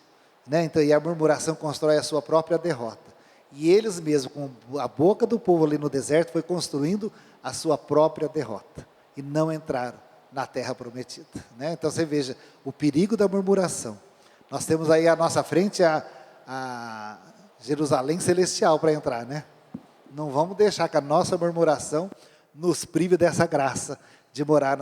Né? Então, e a murmuração constrói a sua própria derrota. E eles mesmos, com a boca do povo ali no deserto, foi construindo a sua própria derrota. E não entraram na terra prometida. Né? Então, você veja o perigo da murmuração. Nós temos aí à nossa frente a Jerusalém celestial para entrar, né? Não vamos deixar que a nossa murmuração nos prive dessa graça de morar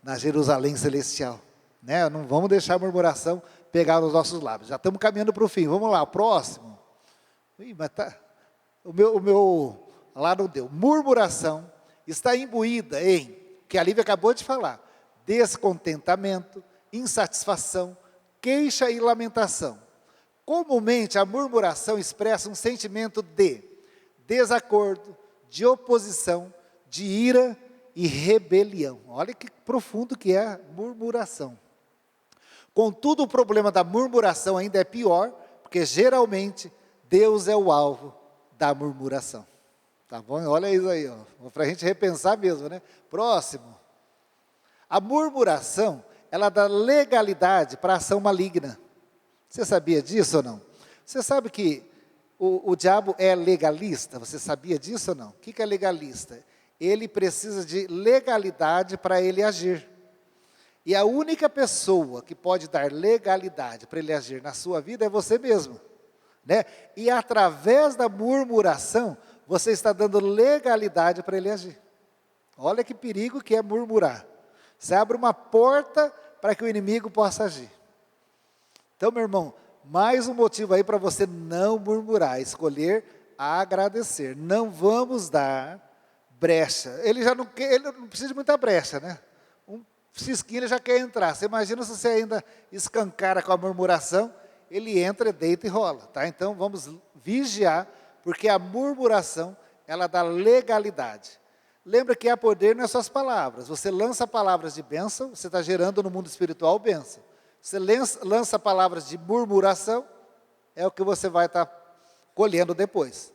na Jerusalém celestial, né? Não vamos deixar a murmuração pegar nos nossos lábios. Já estamos caminhando para o fim. Vamos lá, próximo. Ih, mas tá, o meu lá não deu. Murmuração está imbuída em, que a Lívia acabou de falar, descontentamento, insatisfação, queixa e lamentação. Comumente, a murmuração expressa um sentimento de desacordo, de oposição, de ira e rebelião. Olha que profundo que é a murmuração. Contudo, o problema da murmuração ainda é pior, porque geralmente Deus é o alvo da murmuração. Tá bom? Olha isso aí, para a gente repensar mesmo, né? Próximo. A murmuração, ela dá legalidade para a ação maligna. Você sabia disso ou não? Você sabe que o diabo é legalista? Você sabia disso ou não? O que é legalista? Ele precisa de legalidade para ele agir. E a única pessoa que pode dar legalidade para ele agir na sua vida é você mesmo. Né? E através da murmuração, você está dando legalidade para ele agir. Olha que perigo que é murmurar. Você abre uma porta para que o inimigo possa agir. Então, meu irmão, mais um motivo aí para você não murmurar, escolher agradecer. Não vamos dar brecha. Ele não precisa de muita brecha, né? Um cisquinho ele já quer entrar. Você imagina se você ainda escancara com a murmuração, ele entra, deita e rola, tá? Então, vamos vigiar, porque a murmuração, ela dá legalidade. Lembra que há poder nas suas palavras. Você lança palavras de bênção, você está gerando no mundo espiritual bênção. Você lança palavras de murmuração, é o que você vai estar colhendo depois.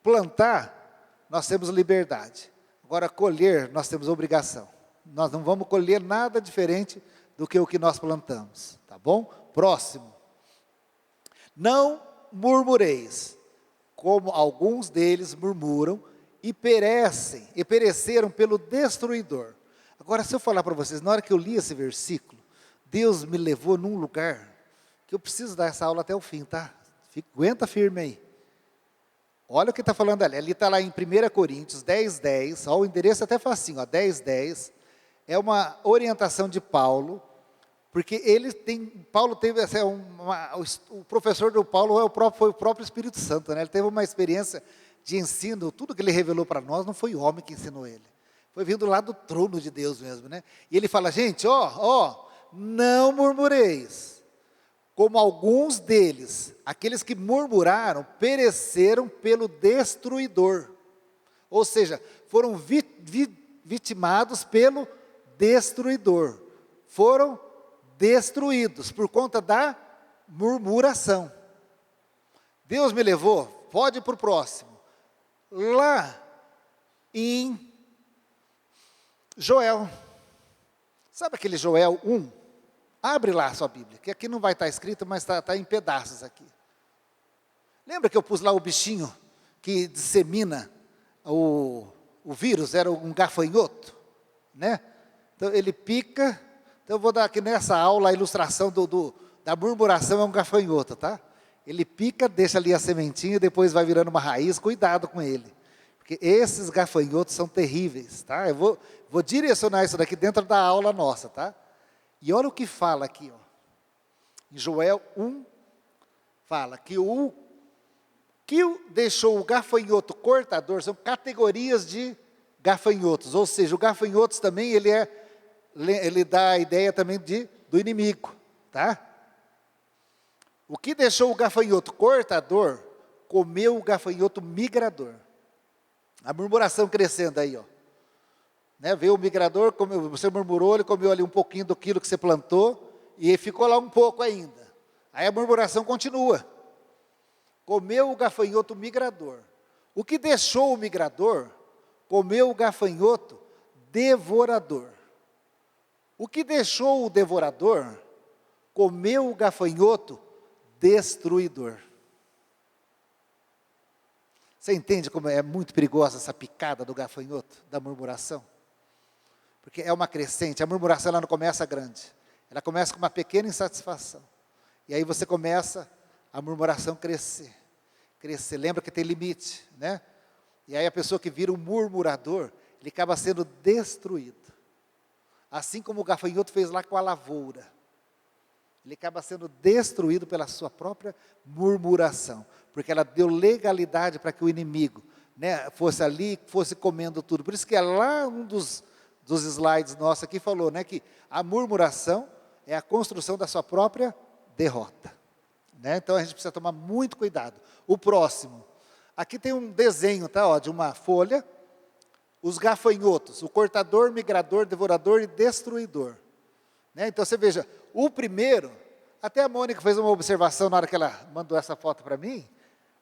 Plantar, nós temos liberdade. Agora, colher, nós temos obrigação. Nós não vamos colher nada diferente do que o que nós plantamos. Tá bom? Próximo. Não murmureis, como alguns deles murmuram e pereceram pelo destruidor. Agora, se eu falar para vocês, na hora que eu li esse versículo, Deus me levou num lugar que eu preciso dar essa aula até o fim, tá? Aguenta firme aí. Olha o que está falando ali. Ali está lá em 1 Coríntios 10:10. O endereço até facinho, 10:10. É uma orientação de Paulo, porque Paulo teve, o professor do Paulo foi o próprio Espírito Santo, né? Ele teve uma experiência de ensino, tudo que ele revelou para nós não foi homem que ensinou ele. Foi vindo lá do trono de Deus mesmo, né? E ele fala, gente, não murmureis, como alguns deles, aqueles que murmuraram, pereceram pelo destruidor. Ou seja, foram vitimados pelo destruidor. Foram destruídos por conta da murmuração. Deus me levou, pode ir para o próximo. Lá em Joel. Sabe aquele Joel 1? Abre lá a sua Bíblia, que aqui não vai estar escrito, mas está em pedaços aqui. Lembra que eu pus lá o bichinho que dissemina o vírus? Era um gafanhoto, né? Então ele pica. Então eu vou dar aqui nessa aula a ilustração da murmuração é um gafanhoto, tá? Ele pica, deixa ali a sementinha, depois vai virando uma raiz, cuidado com ele. Porque esses gafanhotos são terríveis, tá? Eu vou direcionar isso daqui dentro da aula nossa, tá? E olha o que fala aqui, em Joel 1, fala que o que deixou o gafanhoto cortador, são categorias de gafanhotos, ou seja, o gafanhotos também, ele dá a ideia também do inimigo, tá? O que deixou o gafanhoto cortador, comeu o gafanhoto migrador. A murmuração crescendo aí, né? Veio o migrador, você murmurou, ele comeu ali um pouquinho do quilo que você plantou, e ficou lá um pouco ainda. Aí a murmuração continua. Comeu o gafanhoto migrador. O que deixou o migrador, comeu o gafanhoto devorador. O que deixou o devorador, comeu o gafanhoto destruidor. Você entende como é muito perigosa essa picada do gafanhoto, da murmuração? Porque é uma crescente, a murmuração ela não começa grande, ela começa com uma pequena insatisfação. E aí você começa a murmuração crescer. Lembra que tem limite, né? E aí a pessoa que vira um murmurador, ele acaba sendo destruído. Assim como o gafanhoto fez lá com a lavoura. Ele acaba sendo destruído pela sua própria murmuração. Porque ela deu legalidade para que o inimigo, né, fosse ali, fosse comendo tudo. Por isso que lá um dos slides nossos aqui falou, né, que a murmuração é a construção da sua própria derrota. Né? Então a gente precisa tomar muito cuidado. O próximo. Aqui tem um desenho, tá, ó, de uma folha. Os gafanhotos, o cortador, migrador, devorador e destruidor. Né? Então você veja, o primeiro, até a Mônica fez uma observação na hora que ela mandou essa foto para mim.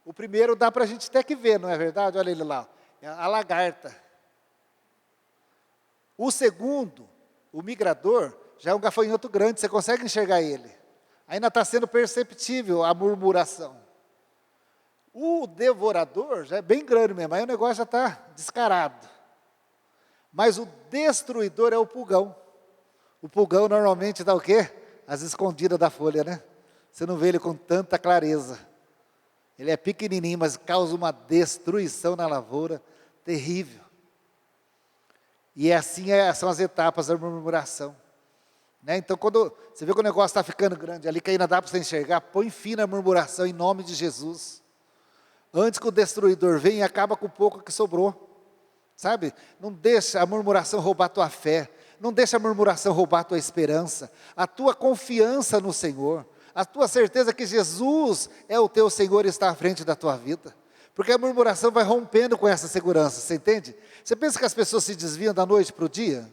O primeiro dá para a gente até que ver, não é verdade? Olha ele lá, é a lagarta. O segundo, o migrador, já é um gafanhoto grande, você consegue enxergar ele. Ainda está sendo perceptível a murmuração. O devorador já é bem grande mesmo, aí o negócio já está descarado. Mas o destruidor é o pulgão. O pulgão normalmente dá o quê? As escondidas da folha, né? Você não vê ele com tanta clareza. Ele é pequenininho, mas causa uma destruição na lavoura terrível. E assim são as etapas da murmuração. Né? Então, quando você vê que o negócio está ficando grande ali, que ainda dá para você enxergar, põe fim na murmuração em nome de Jesus. Antes que o destruidor venha e acaba com o pouco que sobrou. Sabe? Não deixa a murmuração roubar a tua fé. Não deixa a murmuração roubar a tua esperança. A tua confiança no Senhor. A tua certeza que Jesus é o teu Senhor e está à frente da tua vida. Porque a murmuração vai rompendo com essa segurança, você entende? Você pensa que as pessoas se desviam da noite para o dia?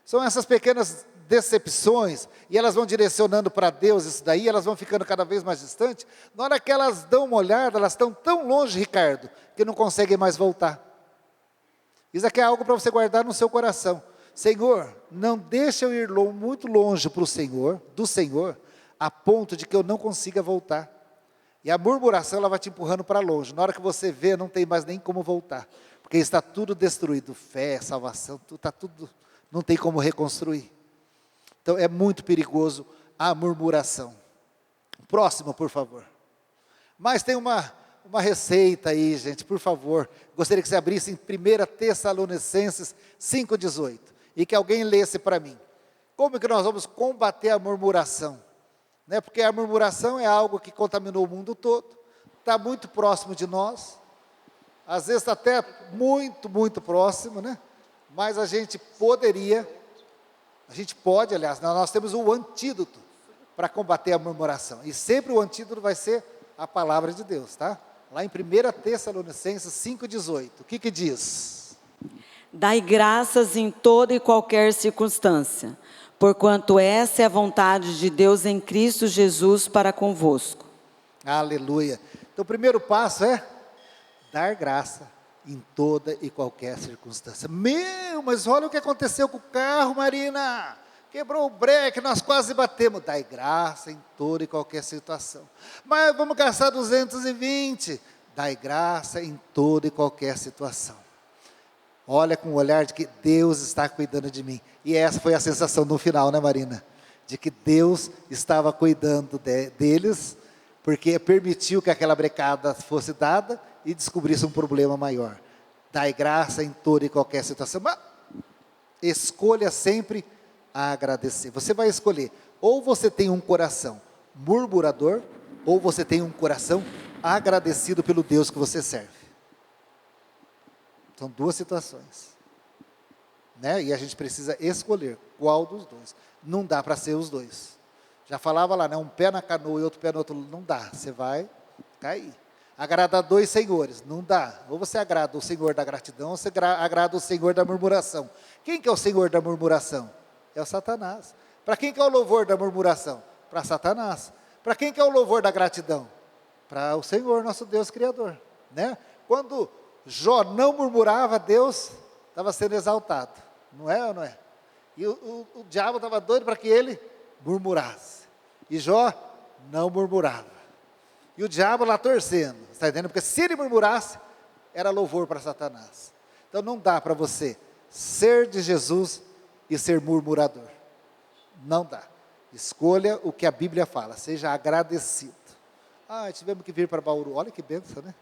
São essas pequenas decepções, e elas vão direcionando para Deus isso daí, elas vão ficando cada vez mais distantes. Na hora que elas dão uma olhada, elas estão tão longe, Ricardo, que não conseguem mais voltar. Isso aqui é algo para você guardar no seu coração. Senhor, não deixa eu ir muito longe para o Senhor, do Senhor, a ponto de que eu não consiga voltar. E a murmuração, ela vai te empurrando para longe. Na hora que você vê, não tem mais nem como voltar. Porque está tudo destruído. Fé, salvação, está tudo, não tem como reconstruir. Então, é muito perigoso a murmuração. Próximo, por favor. Mas tem uma receita aí, gente, por favor. Gostaria que você abrisse em 1 Tessalonicenses 5,18. E que alguém lesse para mim. Como que nós vamos combater a murmuração? Né? Porque a murmuração é algo que contaminou o mundo todo. Está muito próximo de nós. Às vezes está até muito, muito próximo, né? Mas a gente pode, aliás, nós temos o antídoto para combater a murmuração. E sempre o antídoto vai ser a palavra de Deus, tá? Lá em 1 Tessalonicenses 5,18. O que diz?
Dai graças em toda e qualquer circunstância, porquanto essa é a vontade de Deus em Cristo Jesus para convosco.
Aleluia. Então o primeiro passo é dar graça em toda e qualquer circunstância. Mas olha o que aconteceu com o carro, Marina. Quebrou o breque, nós quase batemos. Dai graça em toda e qualquer situação. Mas vamos gastar 220. Dai graça em toda e qualquer situação. Olha com o olhar de que Deus está cuidando de mim. E essa foi a sensação no final, né, Marina? De que Deus estava cuidando deles, porque permitiu que aquela brecada fosse dada e descobrisse um problema maior. Dai graça em toda e qualquer situação. Mas escolha sempre a agradecer. Você vai escolher, ou você tem um coração murmurador, ou você tem um coração agradecido pelo Deus que você serve. São duas situações. Né? E a gente precisa escolher qual dos dois. Não dá para ser os dois. Já falava lá, né? Um pé na canoa e outro pé no outro. Não dá, você vai cair. Agradar dois senhores, não dá. Ou você agrada o Senhor da gratidão, ou você agrada o Senhor da murmuração. Quem que é o Senhor da murmuração? É o Satanás. Para quem que é o louvor da murmuração? Para Satanás. Para quem que é o louvor da gratidão? Para o Senhor, nosso Deus Criador. Né? Quando Jó não murmurava, Deus estava sendo exaltado. Não é ou não é? E o diabo estava doido para que ele murmurasse. E Jó não murmurava. E o diabo lá torcendo, está entendendo? Porque se ele murmurasse, era louvor para Satanás. Então não dá para você ser de Jesus e ser murmurador. Não dá. Escolha o que a Bíblia fala, seja agradecido. Tivemos que vir para Bauru, olha que bênção, né?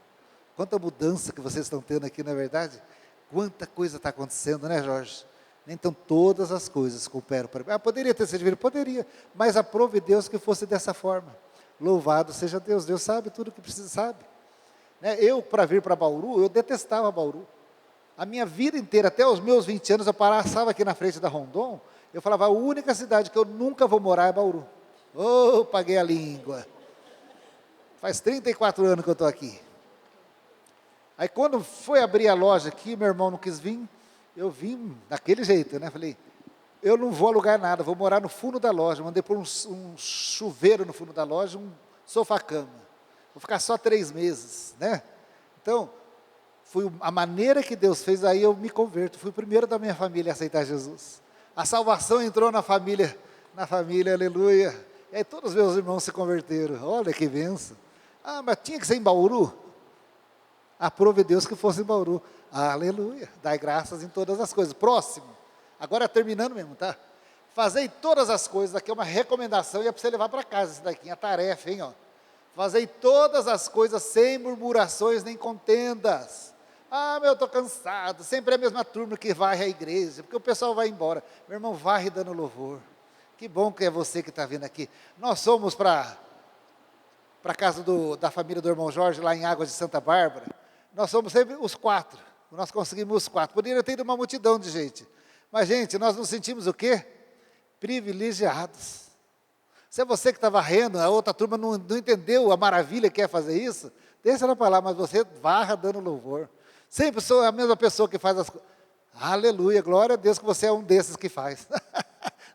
Quanta mudança que vocês estão tendo aqui, não é verdade? Quanta coisa está acontecendo, né, Jorge? Então todas as coisas cooperam para mim. Poderia ter sido diferente? Poderia, mas aprove Deus que fosse dessa forma. Louvado seja Deus, Deus sabe tudo o que precisa, sabe. Né? Eu, para vir para Bauru, eu detestava Bauru. A minha vida inteira, até os meus 20 anos, eu passava aqui na frente da Rondon, eu falava, a única cidade que eu nunca vou morar é Bauru. Paguei a língua. Faz 34 anos que eu estou aqui. Aí quando foi abrir a loja aqui, meu irmão não quis vir, eu vim daquele jeito, né? Falei, eu não vou alugar nada, vou morar no fundo da loja. Mandei pôr um chuveiro no fundo da loja, um sofá-cama. Vou ficar só 3 meses, né? Então, a maneira que Deus fez, aí eu me converto. Fui o primeiro da minha família a aceitar Jesus. A salvação entrou na família, aleluia. E aí todos os meus irmãos se converteram. Olha que bênção. Mas tinha que ser em Bauru? Aprove Deus que fosse em Bauru. Aleluia. Dai graças em todas as coisas. Próximo. Agora terminando mesmo, tá? Fazei todas as coisas, aqui é uma recomendação, e é para você levar para casa isso daqui, a tarefa, hein, ó. Fazei todas as coisas sem murmurações nem contendas. Eu estou cansado, sempre é a mesma turma que varre a igreja, porque o pessoal vai embora. Meu irmão, varre dando louvor. Que bom que é você que está vindo aqui. Nós somos para a casa da família do irmão Jorge, lá em Águas de Santa Bárbara. Nós somos sempre os 4. Nós conseguimos os 4. Poderia ter ido uma multidão de gente. Mas, gente, nós nos sentimos o quê? Privilegiados. Se é você que está varrendo, a outra turma não entendeu a maravilha que é fazer isso, deixa ela para lá, mas você varra dando louvor. Sempre sou a mesma pessoa que faz as coisas. Aleluia, glória a Deus que você é um desses que faz.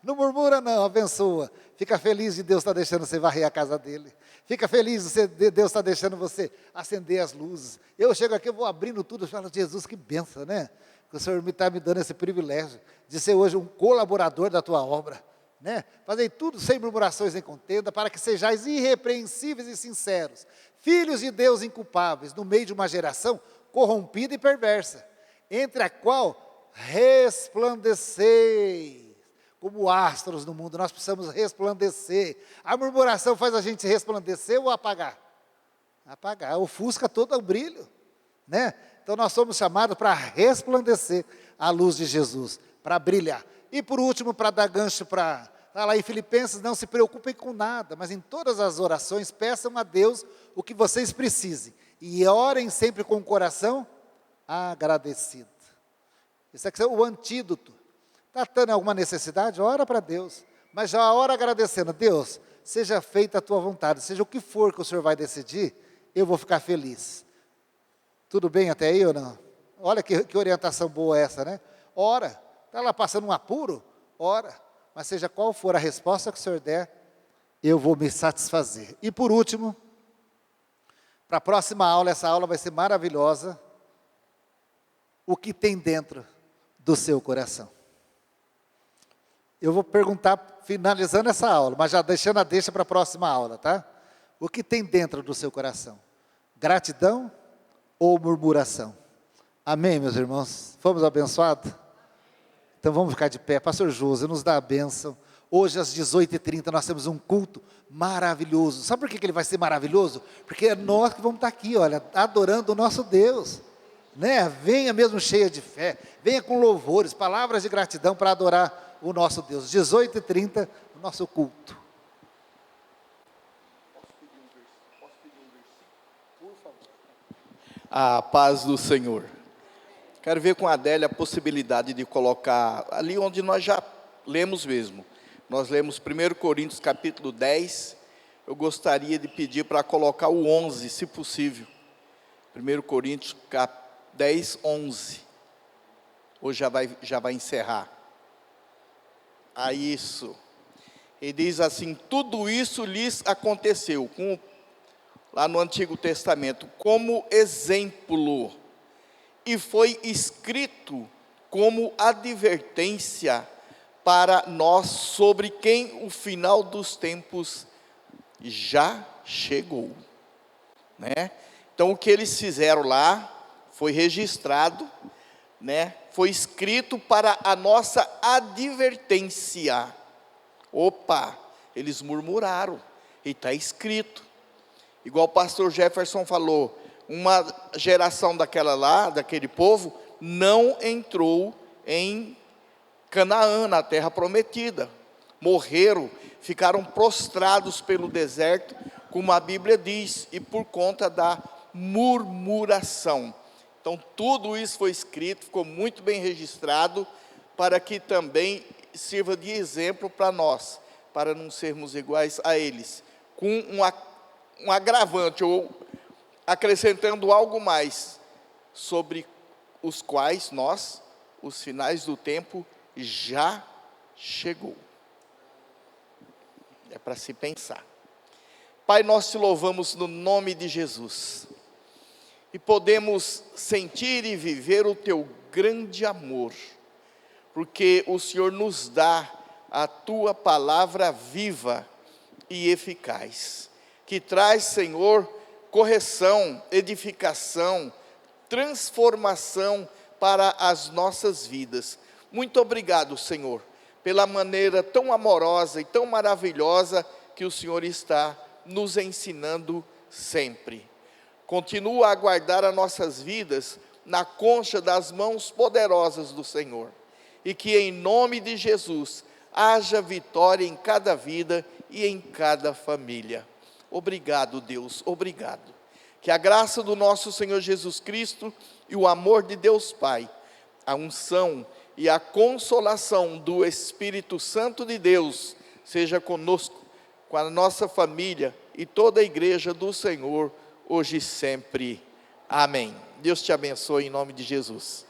Não murmura não, abençoa. Fica feliz de Deus estar deixando você varrer a casa dele. Fica feliz de Deus estar deixando você acender as luzes. Eu chego aqui, eu vou abrindo tudo, eu falo, Jesus, que benção, né? Que o Senhor está me dando esse privilégio de ser hoje um colaborador da tua obra. Né? Fazei tudo sem murmurações nem contenda, para que sejais irrepreensíveis e sinceros, filhos de Deus inculpáveis, no meio de uma geração corrompida e perversa, entre a qual resplandeceis, como astros no mundo. Nós precisamos resplandecer. A murmuração faz a gente resplandecer ou apagar? Apagar, ofusca todo o brilho, né? Então nós somos chamados para resplandecer a luz de Jesus, para brilhar. E por último, para dar gancho está lá em Filipenses, não se preocupem com nada, mas em todas as orações peçam a Deus o que vocês precisem. E orem sempre com o coração agradecido. Isso aqui é o antídoto. Está tendo alguma necessidade? Ora para Deus. Mas já ora agradecendo. Deus, seja feita a tua vontade, seja o que for que o Senhor vai decidir, eu vou ficar feliz. Tudo bem até aí ou não? Olha que orientação boa essa, né? Ora. Está lá passando um apuro? Ora. Mas seja qual for a resposta que o Senhor der, eu vou me satisfazer. E por último, para a próxima aula, essa aula vai ser maravilhosa. O que tem dentro do seu coração? Eu vou perguntar, finalizando essa aula, mas já deixando a deixa para a próxima aula, tá? O que tem dentro do seu coração? Gratidão ou murmuração? Amém, meus irmãos? Fomos abençoados? Então vamos ficar de pé. Pastor José, nos dá a bênção. Hoje às 18h30 nós temos um culto maravilhoso. Sabe por que ele vai ser maravilhoso? Porque é nós que vamos estar aqui, olha, adorando o nosso Deus. Né? Venha mesmo cheia de fé, venha com louvores, palavras de gratidão para adorar o nosso Deus. 18h30, o nosso culto.
A paz do Senhor. Quero ver com a Adélia a possibilidade de colocar ali onde nós já lemos mesmo. Nós lemos 1 Coríntios capítulo 10. Eu gostaria de pedir para colocar o 11, se possível. 1 Coríntios 10, 11. Hoje já vai encerrar. Isso. Ele diz assim: tudo isso lhes aconteceu, lá no Antigo Testamento, como exemplo, e foi escrito como advertência para nós sobre quem o final dos tempos já chegou, né? Então o que eles fizeram lá foi registrado, né? Foi escrito para a nossa advertência. Opa, eles murmuraram, e está escrito. Igual o pastor Jefferson falou, uma geração daquele povo, não entrou em Canaã, na terra prometida. Morreram, ficaram prostrados pelo deserto, como a Bíblia diz, e por conta da murmuração. Então tudo isso foi escrito, ficou muito bem registrado, para que também sirva de exemplo para nós, para não sermos iguais a eles, com um agravante, ou acrescentando algo mais, sobre os quais nós, os finais do tempo, já chegou. É para se pensar. Pai, nós te louvamos no nome de Jesus, e podemos sentir e viver o teu grande amor, porque o Senhor nos dá a tua palavra viva e eficaz, que traz, Senhor, correção, edificação, transformação para as nossas vidas. Muito obrigado, Senhor, pela maneira tão amorosa e tão maravilhosa que o Senhor está nos ensinando sempre. Continua a guardar as nossas vidas na concha das mãos poderosas do Senhor, e que em nome de Jesus haja vitória em cada vida e em cada família. Obrigado, Deus, obrigado. Que a graça do nosso Senhor Jesus Cristo e o amor de Deus Pai, a unção e a consolação do Espírito Santo de Deus seja conosco, com a nossa família e toda a igreja do Senhor, hoje e sempre. Amém. Deus te abençoe em nome de Jesus.